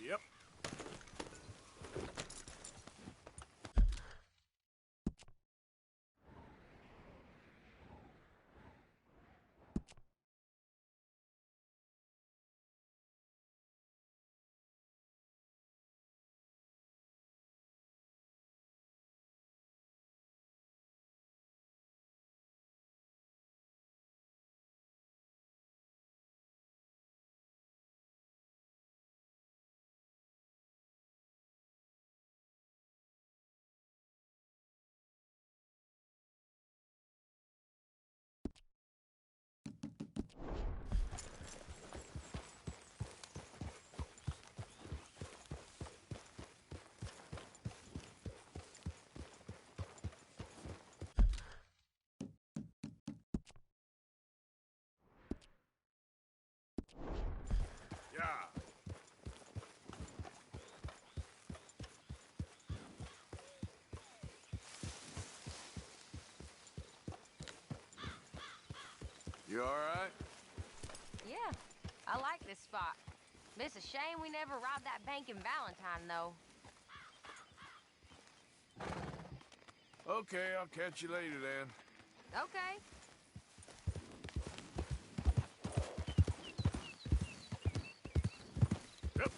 Yep. Yeah. You all right? Yeah, I like this spot. It's a shame we never robbed that bank in Valentine, though. Okay, I'll catch you later then. Okay. Yep.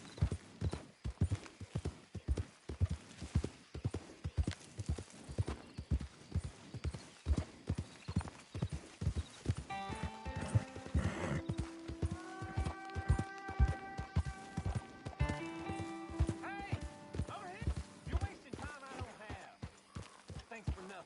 Hey! Over here! You're wasting time I don't have. Thanks for nothing.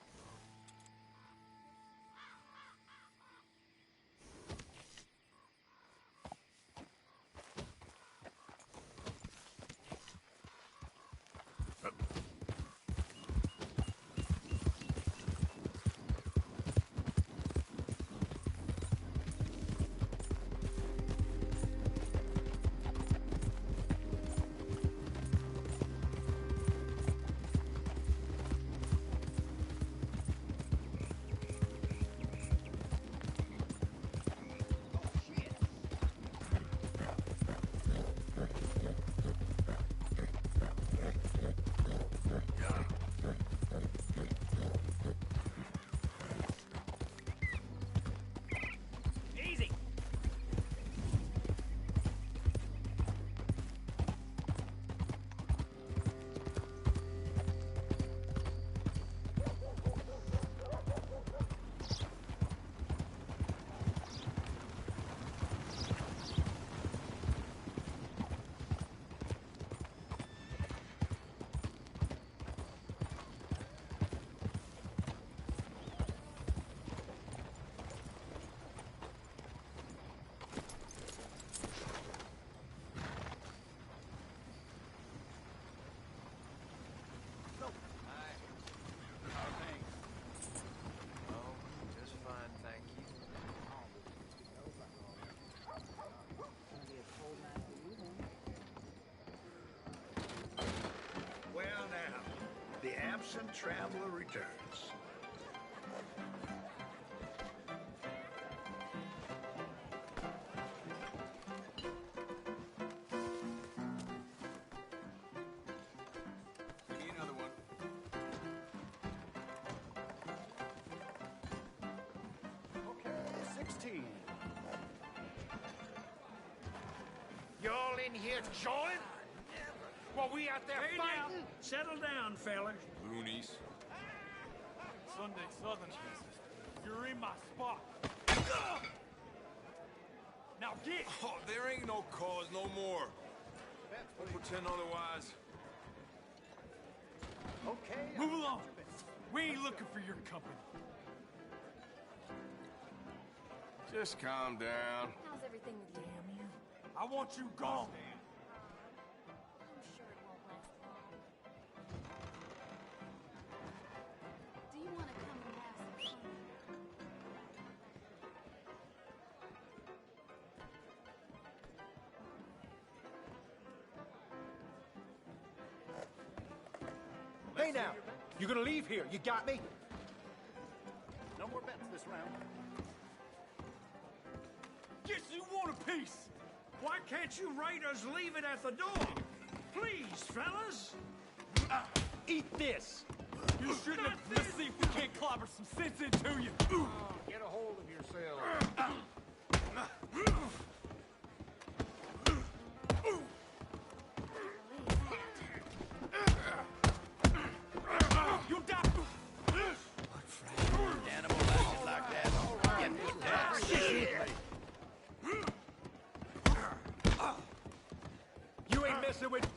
Easy! Just fine, thank you. Well, now, the absent traveler returns. Give me another one. Okay, 16. You all in here jawing? While we out there Hey, fighting? now, settle down, fellas. Loonies. Sunday Southern. You're in my spot. Now get! Oh, there ain't no cause no more. Don't pretend otherwise. Okay. Move along. We ain't looking for your company. Just calm down. How's everything with you? Damn you. I want you gone. I'm sure it won't last long. Do you want to come and have some fun? Hey now, you gonna leave here? You got me? No more bets this round. peace. Why can't you raiders leave it at the door? Please, fellas. Eat this. You shouldn't have. Let's see if we can't clobber some sense into you. Get a hold of yourself. You die. What frightening animal acted like that? Get me that shit. You ain't messing with.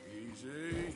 Easy.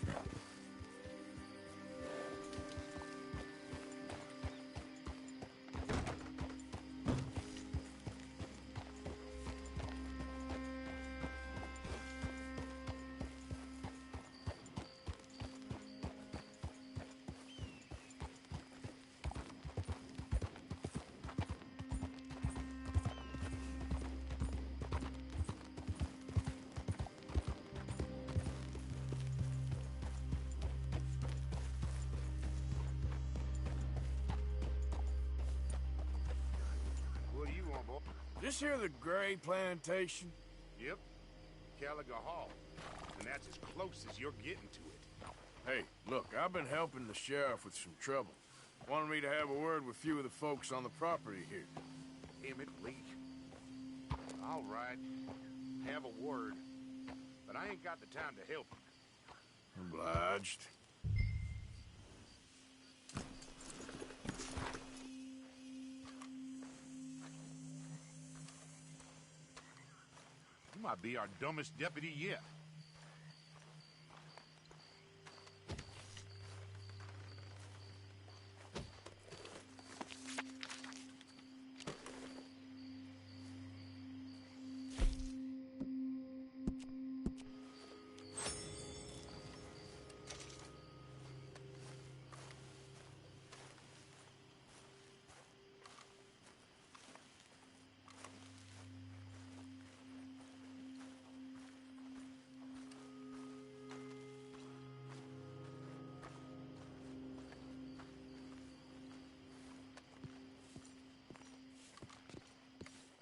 What do you want, boy? This here the Gray Plantation? Yep. Caliga Hall. And that's as close as you're getting to it. Hey, look, I've been helping the sheriff with some trouble. Wanted me to have a word with a few of the folks on the property here. Emmett Lee. All right. Have a word. But I ain't got the time to help you. Obliged. You might be our dumbest deputy yet.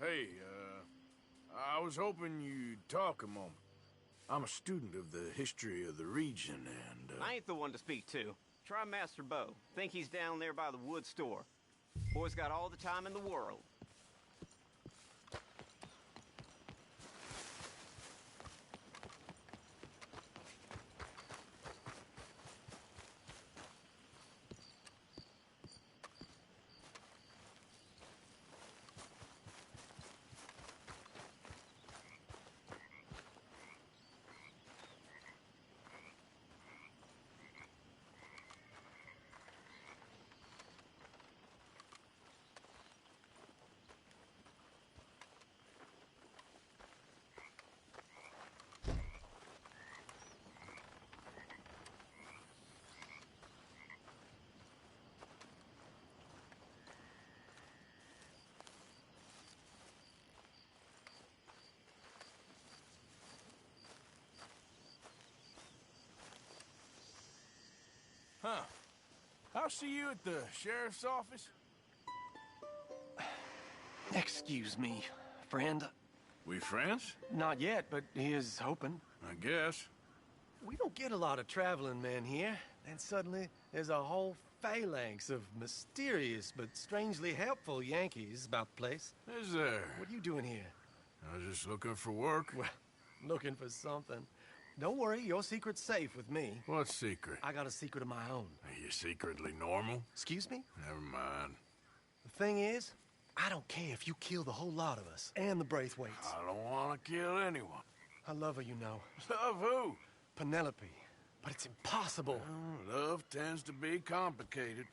Hey, I was hoping you'd talk a moment. I'm a student of the history of the region, and, I ain't the one to speak to. Try Master Bo. Think he's down there by the wood store. Boy's got all the time in the world. Huh. I'll see you at the sheriff's office. Excuse me, friend. We friends? Not yet, but he is hoping. I guess. We don't get a lot of traveling men here. And suddenly, there's a whole phalanx of mysterious but strangely helpful Yankees about the place. Is there? What are you doing here? I was just looking for work. Well, looking for something. Don't worry, your secret's safe with me. What secret? I got a secret of my own. Are you secretly normal? Excuse me? Never mind. The thing is, I don't care if you kill the whole lot of us and the Braithwaites. I don't want to kill anyone. I love her, you know. Love who? Penelope. But it's impossible. Love tends to be complicated.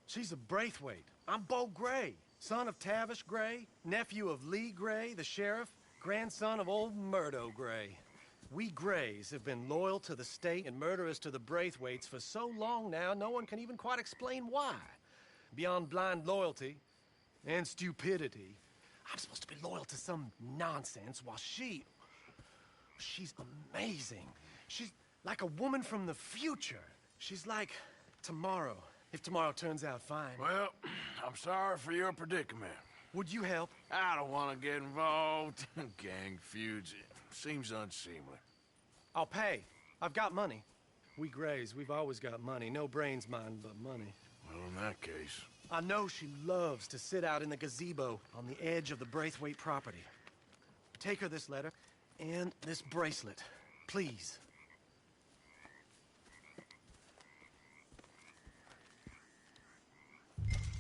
She's a Braithwaite. I'm Bo Gray, son of Tavish Gray, nephew of Lee Gray, the sheriff, grandson of old Murdo Gray. We Grays have been loyal to the state and murderous to the Braithwaites for so long now, no one can even quite explain why. Beyond blind loyalty and stupidity, I'm supposed to be loyal to some nonsense while she's amazing. She's like a woman from the future. She's like tomorrow, if tomorrow turns out fine. Well, I'm sorry for your predicament. Would you help? I don't want to get involved. Gang feuds. Seems unseemly. I'll pay. I've got money. We Grays, we've always got money. No brains, mind, but money. Well, in that case... I know she loves to sit out in the gazebo on the edge of the Braithwaite property. Take her this letter and this bracelet, please.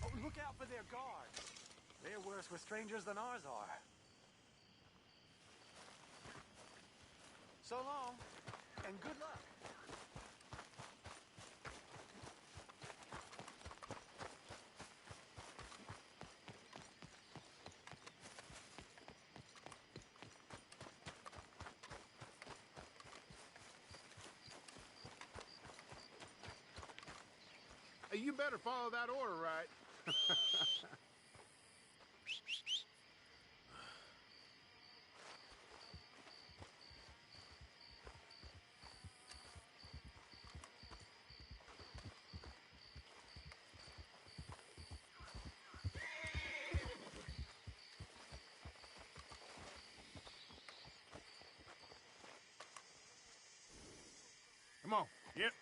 Oh, look out for their guards. They're worse with strangers than ours are. So long, and good luck. You better follow that order, right? Come on. Yep.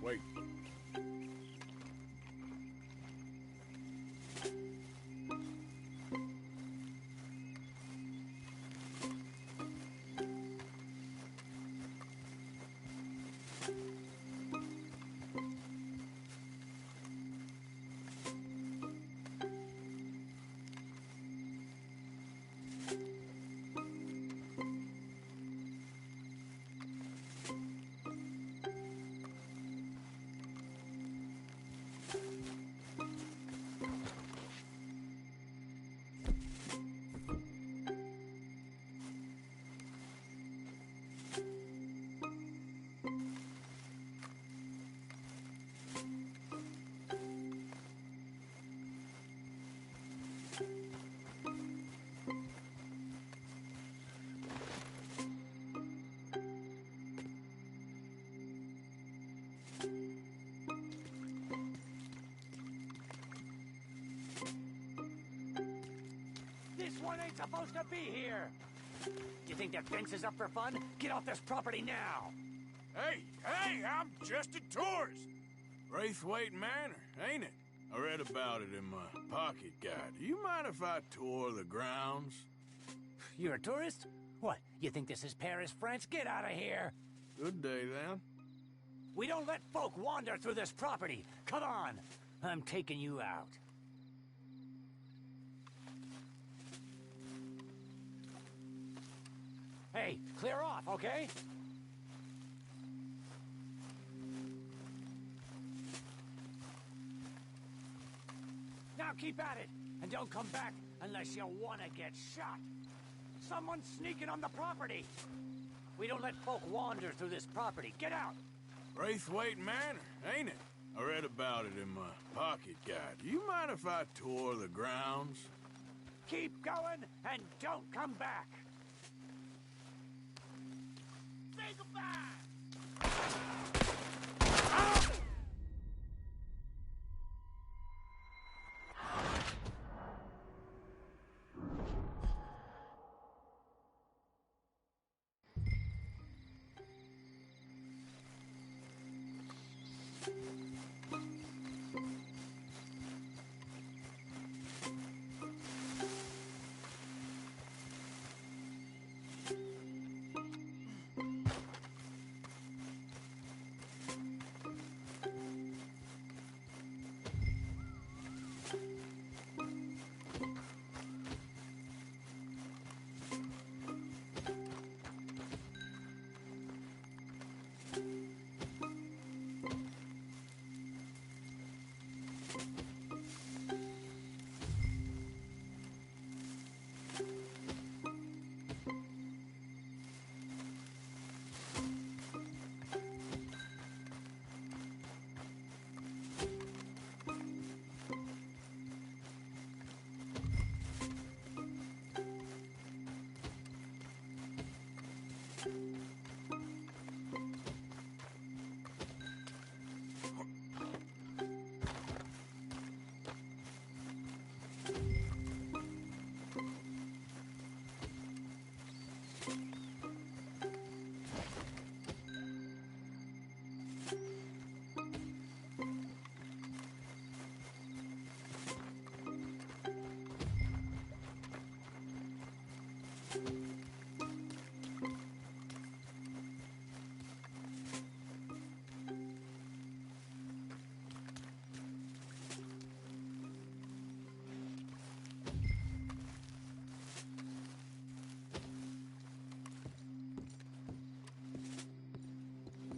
Wait. supposed to be here? Do you think that fence is up for fun? Get off this property now! Hey, I'm just a tourist. Braithwaite Manor, ain't it? I read about it in my pocket guide. Do you mind if I tour the grounds? You're a tourist? What, you think this is Paris, France? Get out of here! Good day, then. We don't let folk wander through this property. Come on, I'm taking you out. Hey, clear off, okay? Now keep at it, and don't come back unless you want to get shot. Someone's sneaking on the property. We don't let folk wander through this property. Get out! Braithwaite Manor, ain't it? I read about it in my pocket guide. Do you mind if I tour the grounds? Keep going, and don't come back! Say goodbye!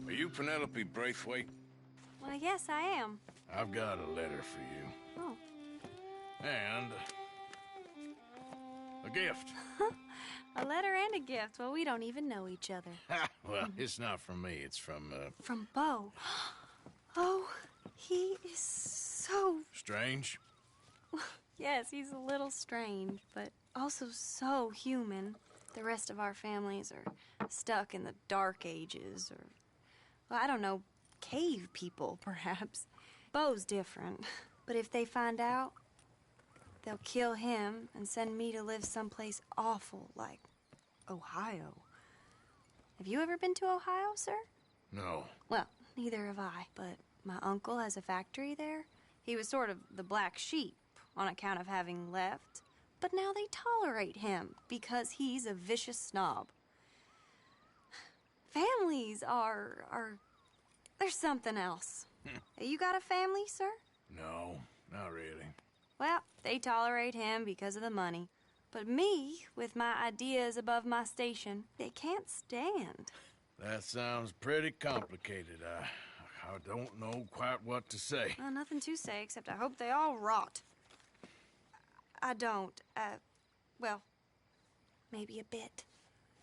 Are you Penelope Braithwaite? Well, yes, I am. I've got a letter for you. Oh. And a gift. A letter and a gift. Well, we don't even know each other. Well, it's not from me. It's from, From Bo. Oh, he is so... Strange? Yes, he's a little strange, but also so human. The rest of our families are stuck in the Dark Ages, or, well, I don't know, cave people, perhaps. Bo's different, but if they find out, they'll kill him and send me to live someplace awful like Ohio. Have you ever been to Ohio, sir? No. Well, neither have I, but my uncle has a factory there. He was sort of the black sheep on account of having left, but now they tolerate him because he's a vicious snob. Families are there's something else. You got a family, sir? No, not really. Well, they tolerate him because of the money. But me, with my ideas above my station, they can't stand. That sounds pretty complicated. I don't know quite what to say. Well, nothing to say, except I hope they all rot. I don't, well, maybe a bit.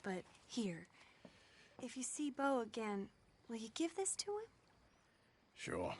But here, if you see Bo again, will you give this to him? Sure.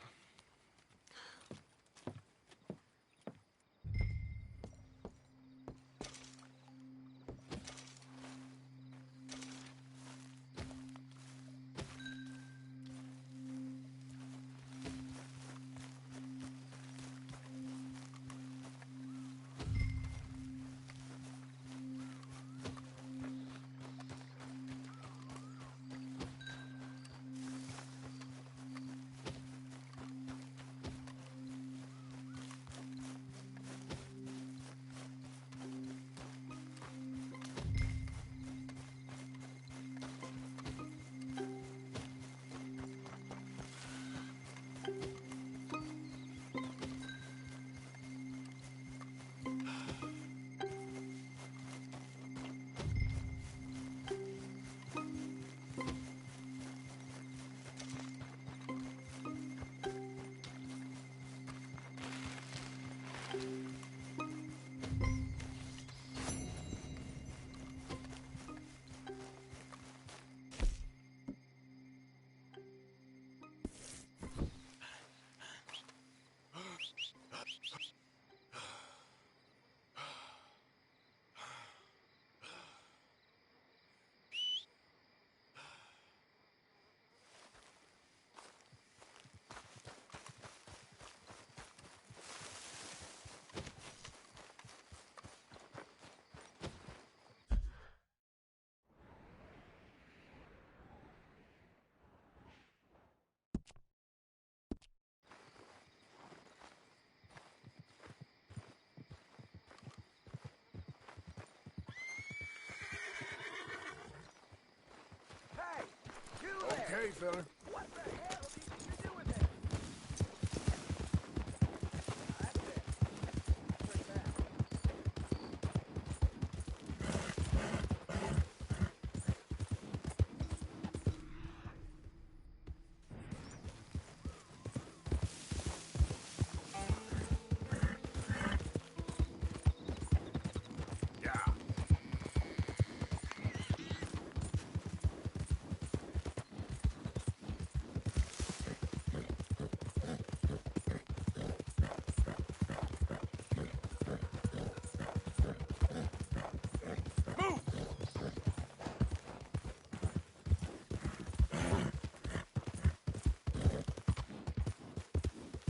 feller? What the hell did you do with that? That's it. Straight back.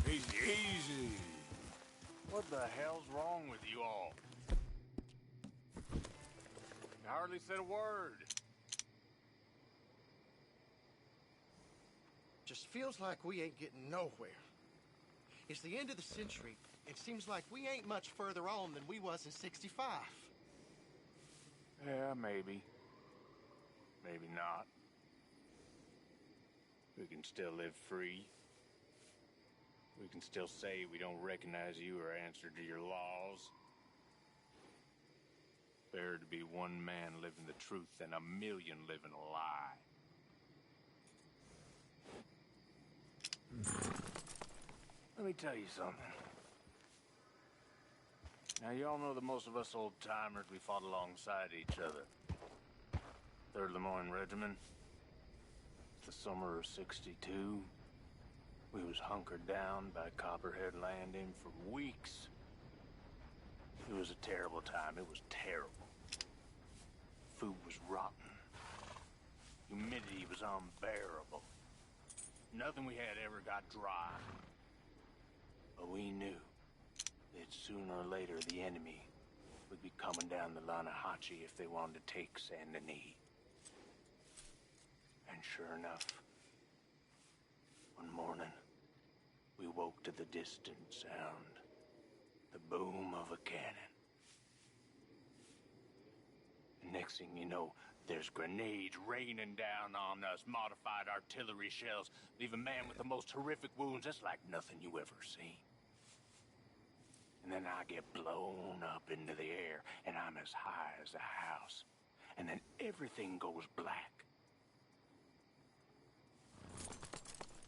Easy, easy. What the hell's wrong with you all? You hardly said a word. Just feels like we ain't getting nowhere. It's the end of the century. It seems like we ain't much further on than we was in '65. Yeah, maybe. Maybe not. We can still live free. We can still say we don't recognize you or answer to your laws. Better to be one man living the truth than a million living a lie. Let me tell you something. Now, you all know that most of us old-timers, we fought alongside each other. 3rd Lemoyne Regiment. The summer of '62. We was hunkered down by Copperhead Landing for weeks. It was a terrible time. It was terrible. Food was rotten. Humidity was unbearable. Nothing we had ever got dry. But we knew that sooner or later the enemy would be coming down the Lanahachi if they wanted to take Saint Denis. And sure enough, one morning, we woke to the distant sound, the boom of a cannon. Next thing you know, there's grenades raining down on us, modified artillery shells, leave a man with the most horrific wounds. That's like nothing you ever seen. And then I get blown up into the air, and I'm as high as a house. And then everything goes black.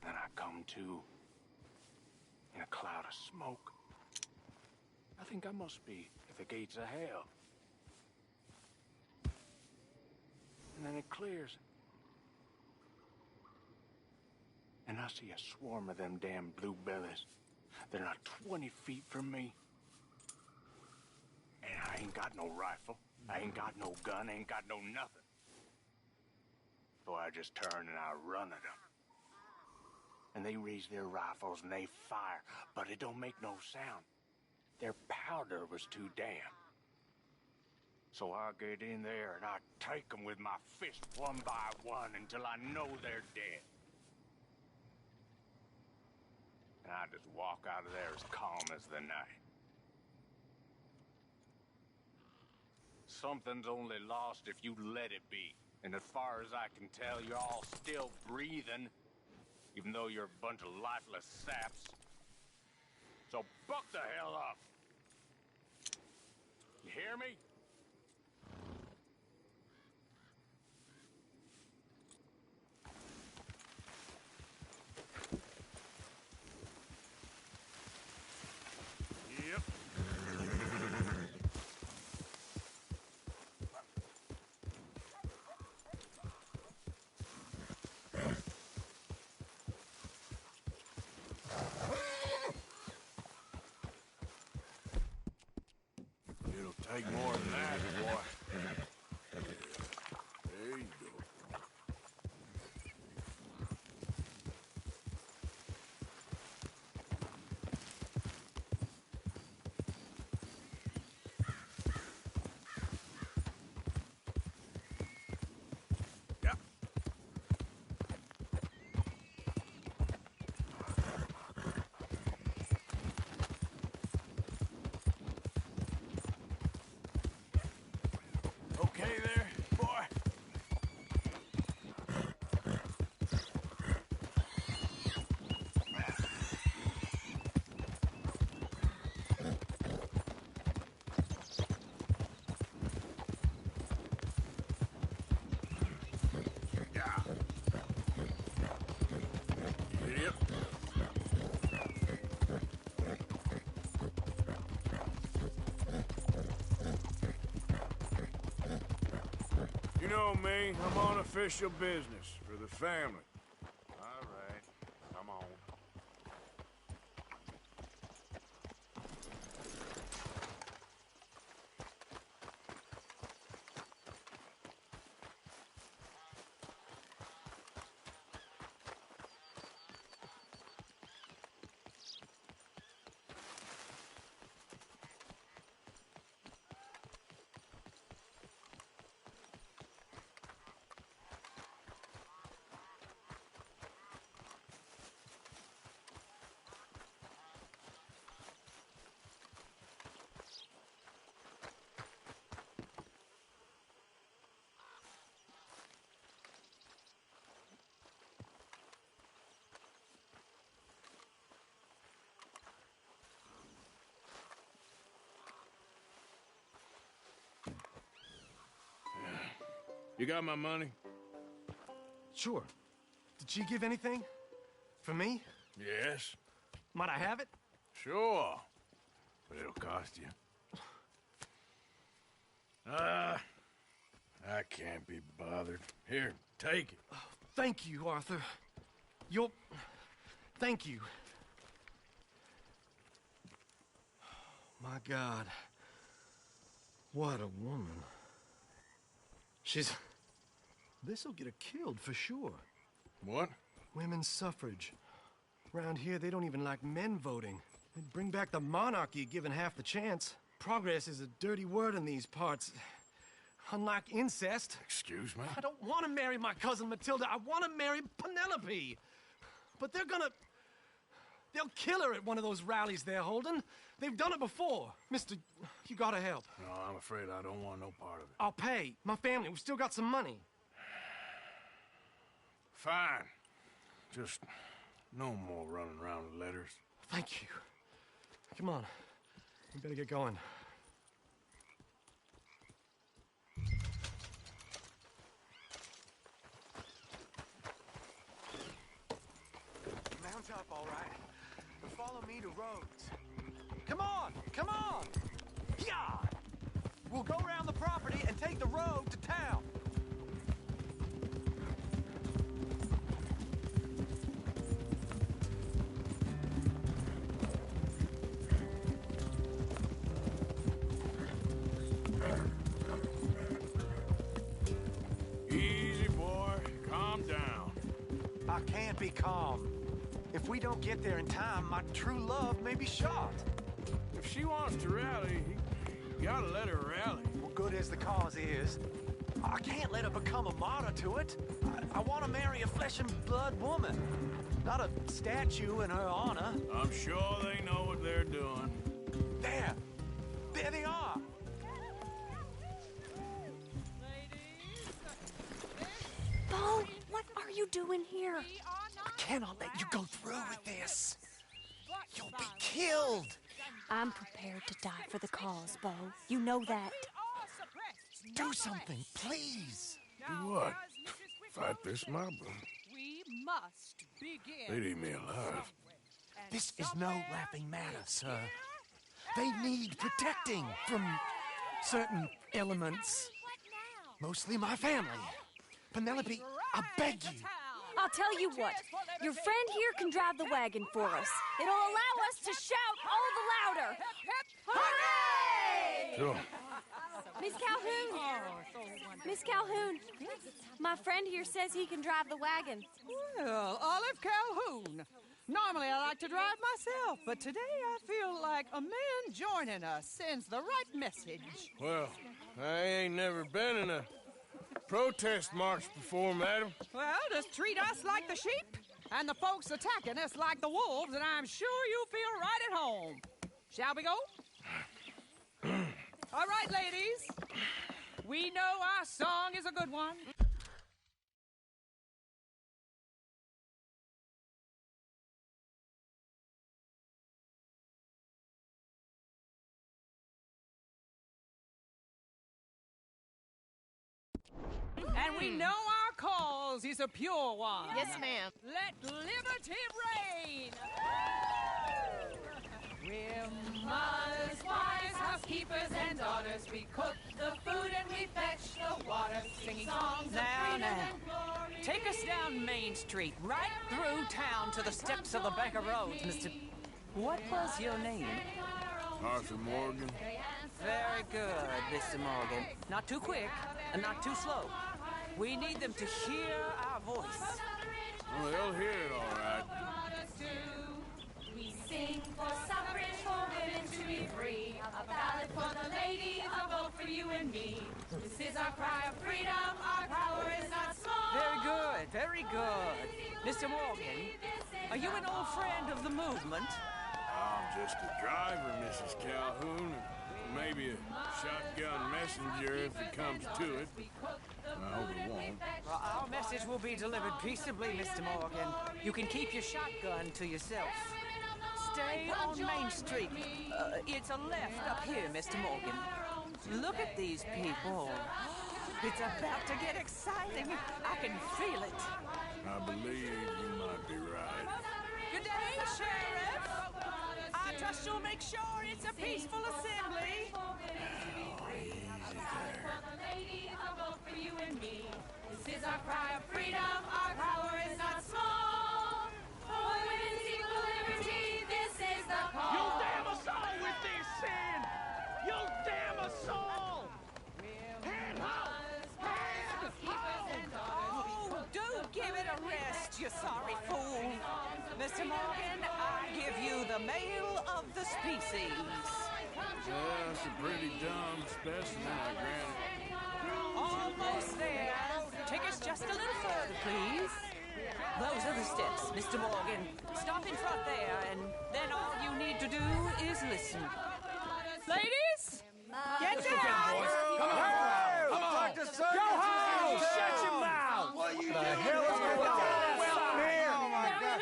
Then I come to in a cloud of smoke. I think I must be at the gates of hell. And then it clears. And I see a swarm of them damn blue bellies. They're not 20 feet from me. And I ain't got no rifle. I ain't got no gun. I ain't got no nothing. So I just turn and I run at them. And they raise their rifles and they fire, but it don't make no sound. Their powder was too damp. So I get in there and I take them with my fist one by one until I know they're dead. And I just walk out of there as calm as the night. Something's only lost if you let it be. And as far as I can tell, you're all still breathing, even though you're a bunch of lifeless saps. So buck the hell up. You hear me? Yep. It'll take more than that, boy. There you go. know me. I'm on official business for the family. All right, come on. You got my money? Sure. Did she give anything? For me? Yes. Might I have it? Sure. But it'll cost you. I can't be bothered. Here, take it. Oh, thank you, Arthur. You'll... Thank you. My God. What a woman. She's... This'll get her killed for sure. What? Women's suffrage. Around here, they don't even like men voting. They'd bring back the monarchy given half the chance. Progress is a dirty word in these parts. Unlike incest. Excuse me? I don't want to marry my cousin Matilda. I want to marry Penelope. But they're gonna... They'll kill her at one of those rallies they're holding. They've done it before. Mister, you gotta help. No, I'm afraid I don't want no part of it. I'll pay. My family, we've still got some money. Fine. Just no more running around with letters. Thank you. Come on. We better get going. Mount up, all right. Follow me to Rhodes. Come on! Come on! Yeah! We'll go around the property and take the road to town. Easy, boy. Calm down. I can't be calm. If we don't get there in time, my true love may be shot. If she wants to rally, you gotta let her rally. Well, good as the cause is, I can't let her become a martyr to it. I want to marry a flesh and blood woman, not a statue in her honor. I'm sure they know what they're doing. There! There they are! Bo, what are you doing here? I cannot let you go through with this. You'll be killed. I'm prepared to die for the cause, Bo. You know that. Do something, please. Do what? Fight this mob? We must begin. They'd eat me alive. This is no laughing matter, sir. They need protecting from certain elements. Mostly my family. Penelope, I beg you. I'll tell you what. Your friend here can drive the wagon for us. It'll allow us to shout all the louder. Hooray! Sure. Miss Calhoun! Miss Calhoun! My friend here says he can drive the wagon. Well, Olive Calhoun. Normally I like to drive myself, but today I feel like a man joining us sends the right message. Well, I ain't never been in a protest march before, madam. Well, just treat us like the sheep, and the folks attacking us like the wolves, and I'm sure you feel right at home. Shall we go? All right, ladies. We know our song is a good one. And we know our cause is a pure one. Yes, ma'am. Let liberty reign. We're mothers, wives, housekeepers, and daughters. We cook the food and we fetch the water, singing Now. Take us down Main Street, right through town to the steps of the Bank of Roads, Mr. What was your name? Arthur Morgan. Very good, Mr. Morgan. Not too quick and not too slow. We need them to hear our voice. Well, they'll hear it all right. We sing for suffrage, for women to be free. A ballad for the ladies, a vote for you and me. This is our cry of freedom, our power is not small. Very good, very good. Mr. Morgan, are you an old friend of the movement? I'm just a driver, Mrs. Calhoun. Maybe a shotgun messenger if it comes to it. I hope it won't. Well, our message will be delivered peaceably, Mr. Morgan. You can keep your shotgun to yourself. Stay on Main Street. It's a left up here, Mr. Morgan. Look at these people. It's about to get exciting. I can feel it. I believe you might be right. Good day, Sheriff. I trust you'll make sure it's a peaceful assembly. This is our cry of freedom, our power is not small. For women's equal liberty, this is the call. You'll damn us all with this sin! You'll damn us all! Hand Oh, do give it a rest, you sorry fool. Mr. Morgan, I give you the male of the species. That's a pretty dumb specimen, I grant it. Almost there. Take us just a little further, please. Those are the steps, Mr. Morgan. Stop in front there, and then all you need to do is listen. Ladies, get down! Come on! Go home! Shut your mouth! What are you doing? The hell is going on here? Oh my God!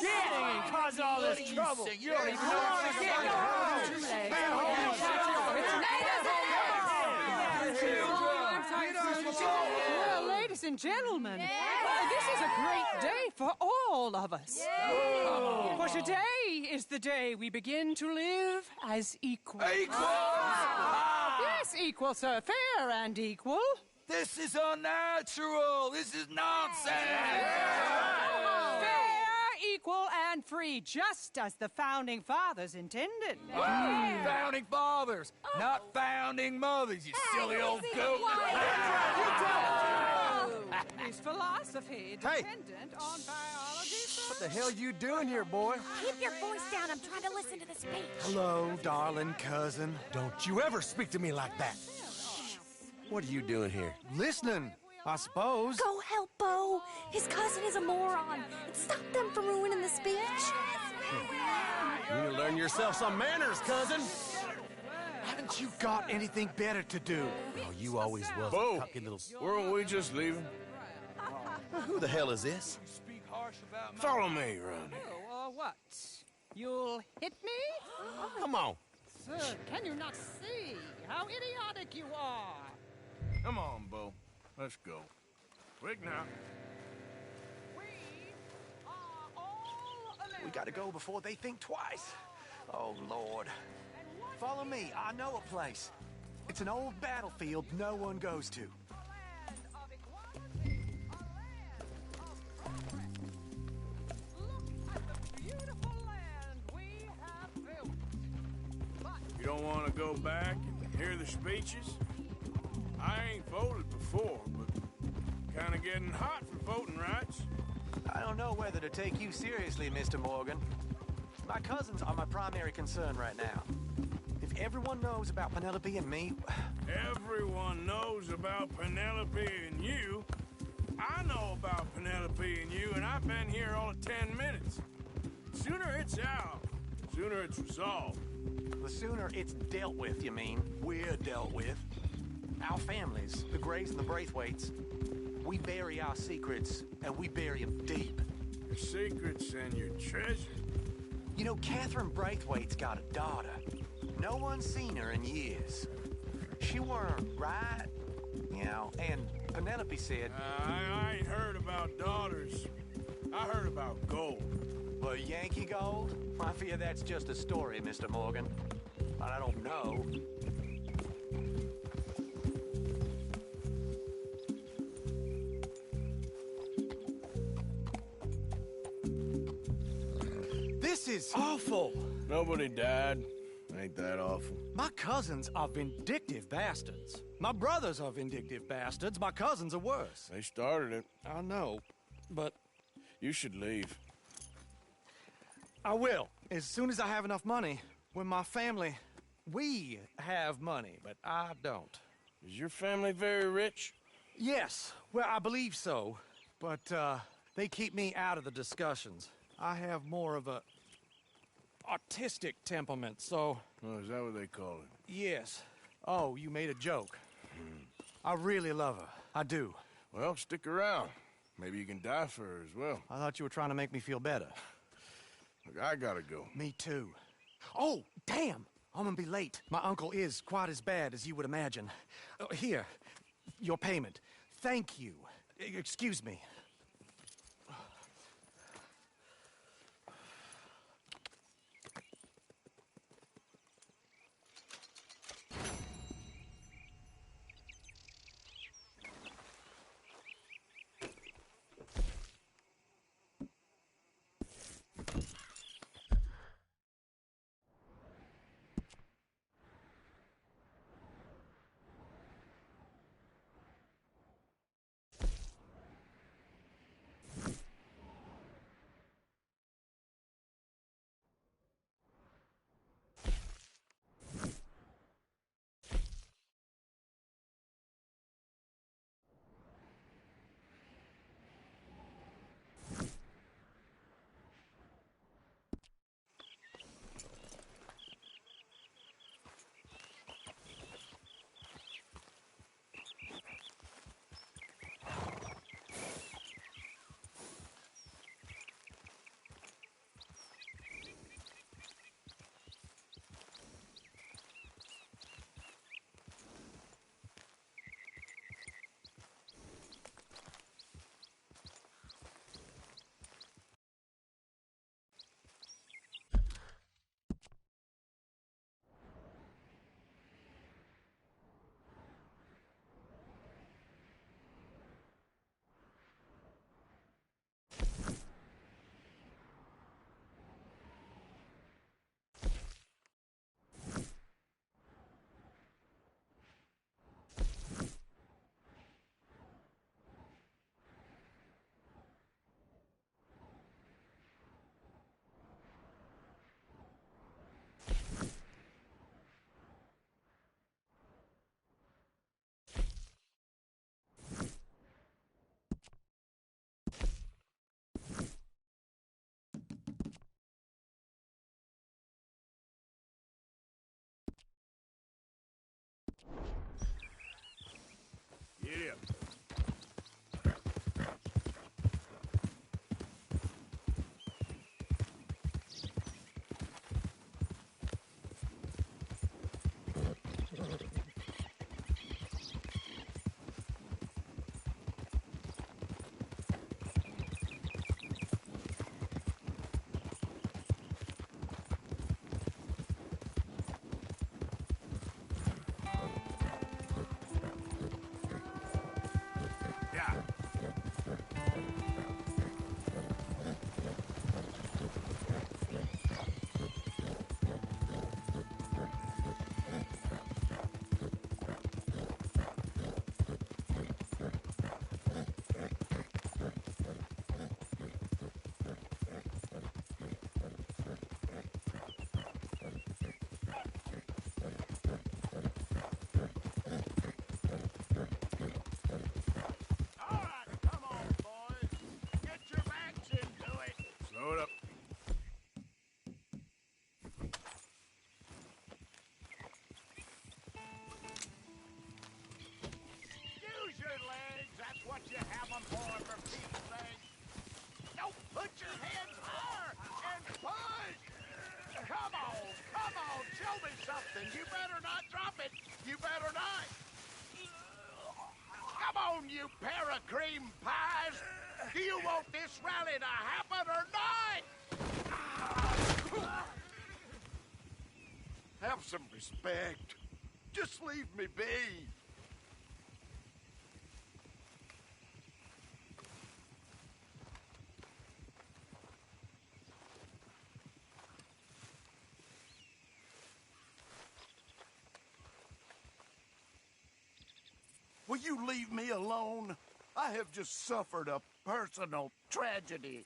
Get and cause all this trouble! You don't even know what to get! Well, ladies and gentlemen, this is a great day for all of us. For today is the day we begin to live as equals. Yes, equal, sir. Fair and equal. This is unnatural. This is nonsense. Fair, equal, and free, just as the Founding Fathers intended. Founding fathers, not founding mothers, you silly old goat. Is philosophy dependent on biology? What the hell you doing here, boy? Keep your voice down. I'm trying to listen to the speech. Hello, darling cousin. Don't you ever speak to me like that. What are you doing here? Listening, I suppose. Go help Bo. His cousin is a moron. And stop them from ruining the speech. You need to learn yourself some manners, cousin. Haven't you got anything better to do? Oh, you always was Bo, a cocky little... weren't we just leaving? Who the hell is this? Follow me around here. Oh, what? You'll hit me? Come on. Sir, can you not see how idiotic you are? Come on, Bo. Let's go. Quick now. We gotta go before they think twice. Oh, Lord. Follow me. I know a place. It's an old battlefield no one goes to. You don't want to go back and hear the speeches? I ain't voted before, but kind of getting hot for voting rights. I don't know whether to take you seriously, Mr. Morgan. My cousins are my primary concern right now. If everyone knows about Penelope and me... Everyone knows about Penelope and you. I know about Penelope and you, and I've been here all of 10 minutes. Sooner it's out, sooner it's resolved. The sooner it's dealt with, you mean? We're dealt with. Our families, the Grays and the Braithwaites, we bury our secrets, and we bury them deep. Your secrets and your treasure. You know, Catherine Braithwaite's got a daughter. No one's seen her in years. She weren't right, you know, and Penelope said... I ain't heard about daughters. I heard about gold. Well, Yankee gold? I fear that's just a story, Mr. Morgan. But I don't know. This is awful. Nobody died. Ain't that awful? My cousins are vindictive bastards. My brothers are vindictive bastards. My cousins are worse. They started it. I know, but... You should leave. I will, as soon as I have enough money. When my family... We have money, but I don't. Is your family very rich? Yes, well, I believe so. But, they keep me out of the discussions. I have more of a... artistic temperament, so... Oh, is that what they call it? Yes. Oh, you made a joke. I really love her. I do. Well, stick around. Maybe you can die for her as well. I thought you were trying to make me feel better. Look, I gotta go. Me too. Oh, damn! I'm gonna be late. My uncle is quite as bad as you would imagine. Here, your payment. Thank you. Excuse me. Get up. Slow it up. Use your legs. That's what you have them for Pete's sake. Don't put your hands higher and push. Come on. Show me something. You better not drop it. You better not. Come on, you pair of cream pies. Do you want this rally to happen or not? Have some respect. Just leave me be. Will you leave me alone? I have just suffered a personal tragedy.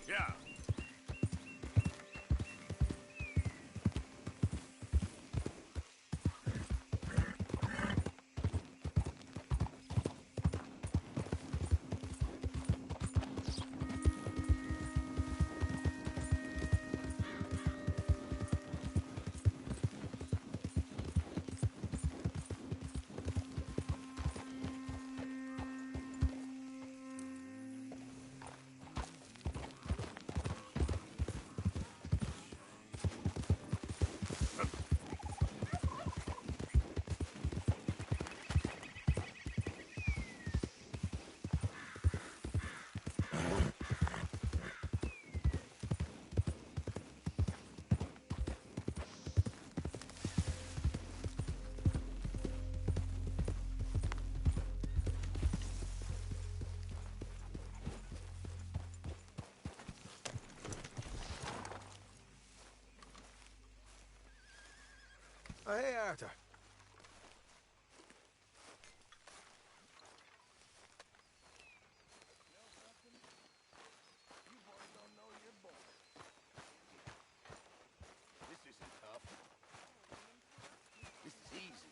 Yeah. Hey, Arthur. This isn't tough. This is easy.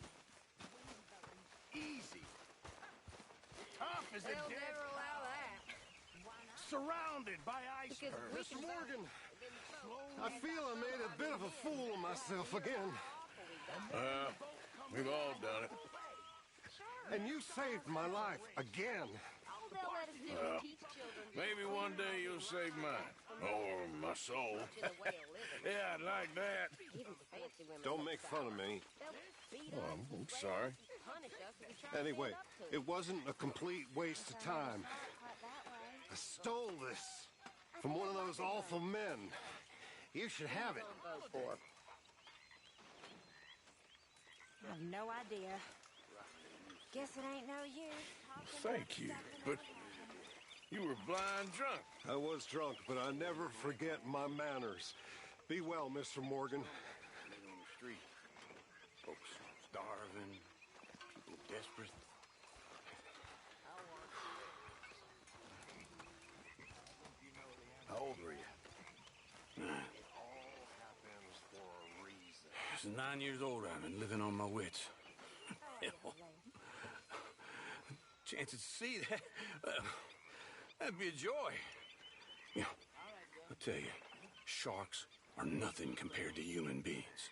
Easy. Tough as a They'll dead never allow that. surrounded by icebergs. Mr. Morgan, I feel I made a bit of a fool of myself again. We've all done it. And you saved my life again. they'll let us do Well, is teach children. maybe one day you'll save mine. Or my soul. Yeah, I'd like that. Even fancy women. Don't make fun of me. Oh, I'm sorry. Anyway, it wasn't a complete waste of time. I stole this from one of those awful men. You should have it. I have no idea. Guess it ain't no use. Thank you, but you were blind drunk. I was drunk, but I never forget my manners. Be well, Mr. Morgan. On the street, folks starving, people desperate. How old were you? Since 9 years old, I've been living on my wits. Hell. Chances to see that, that'd be a joy. Yeah, I'll tell you, sharks are nothing compared to human beings.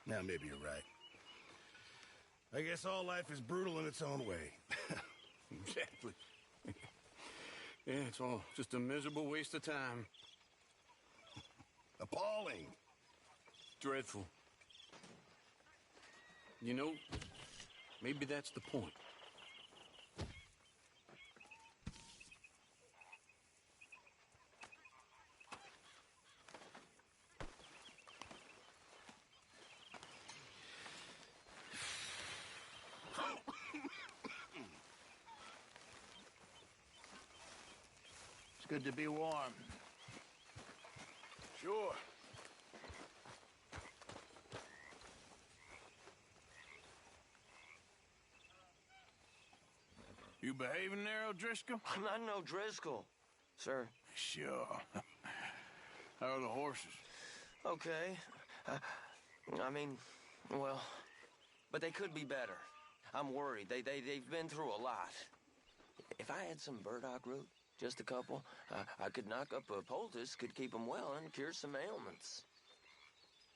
Now, maybe you're right. I guess all life is brutal in its own way. Exactly. Yeah, it's all just a miserable waste of time. Appalling. Dreadful. You know, maybe that's the point. It's good to be warm. Sure. You behaving there, O'Driscoll? I'm not no Driscoll, sir. Sure. How are the horses? Okay. I mean, well, but they could be better. I'm worried. They've been through a lot. If I had some burdock root, just a couple, I could knock up a poultice, could keep them well, and cure some ailments.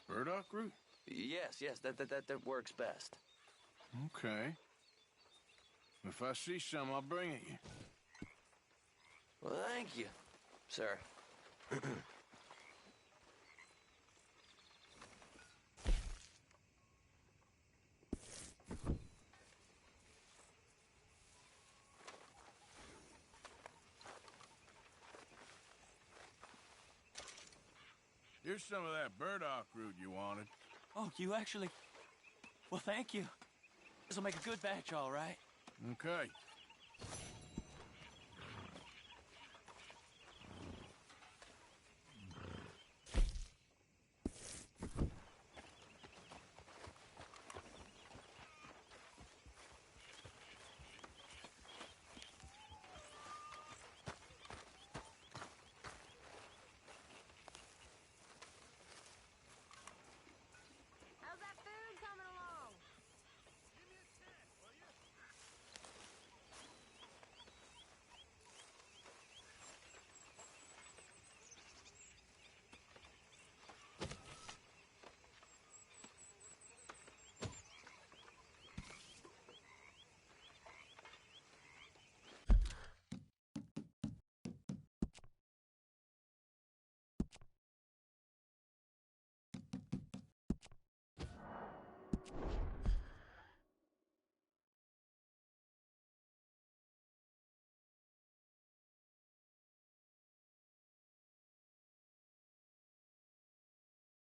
Burdock root? Yes, that works best. Okay. If I see some, I'll bring it you. Well, thank you, sir. Here's some of that burdock root you wanted. Oh, you actually... Well, thank you. This'll make a good batch, all right. Okay.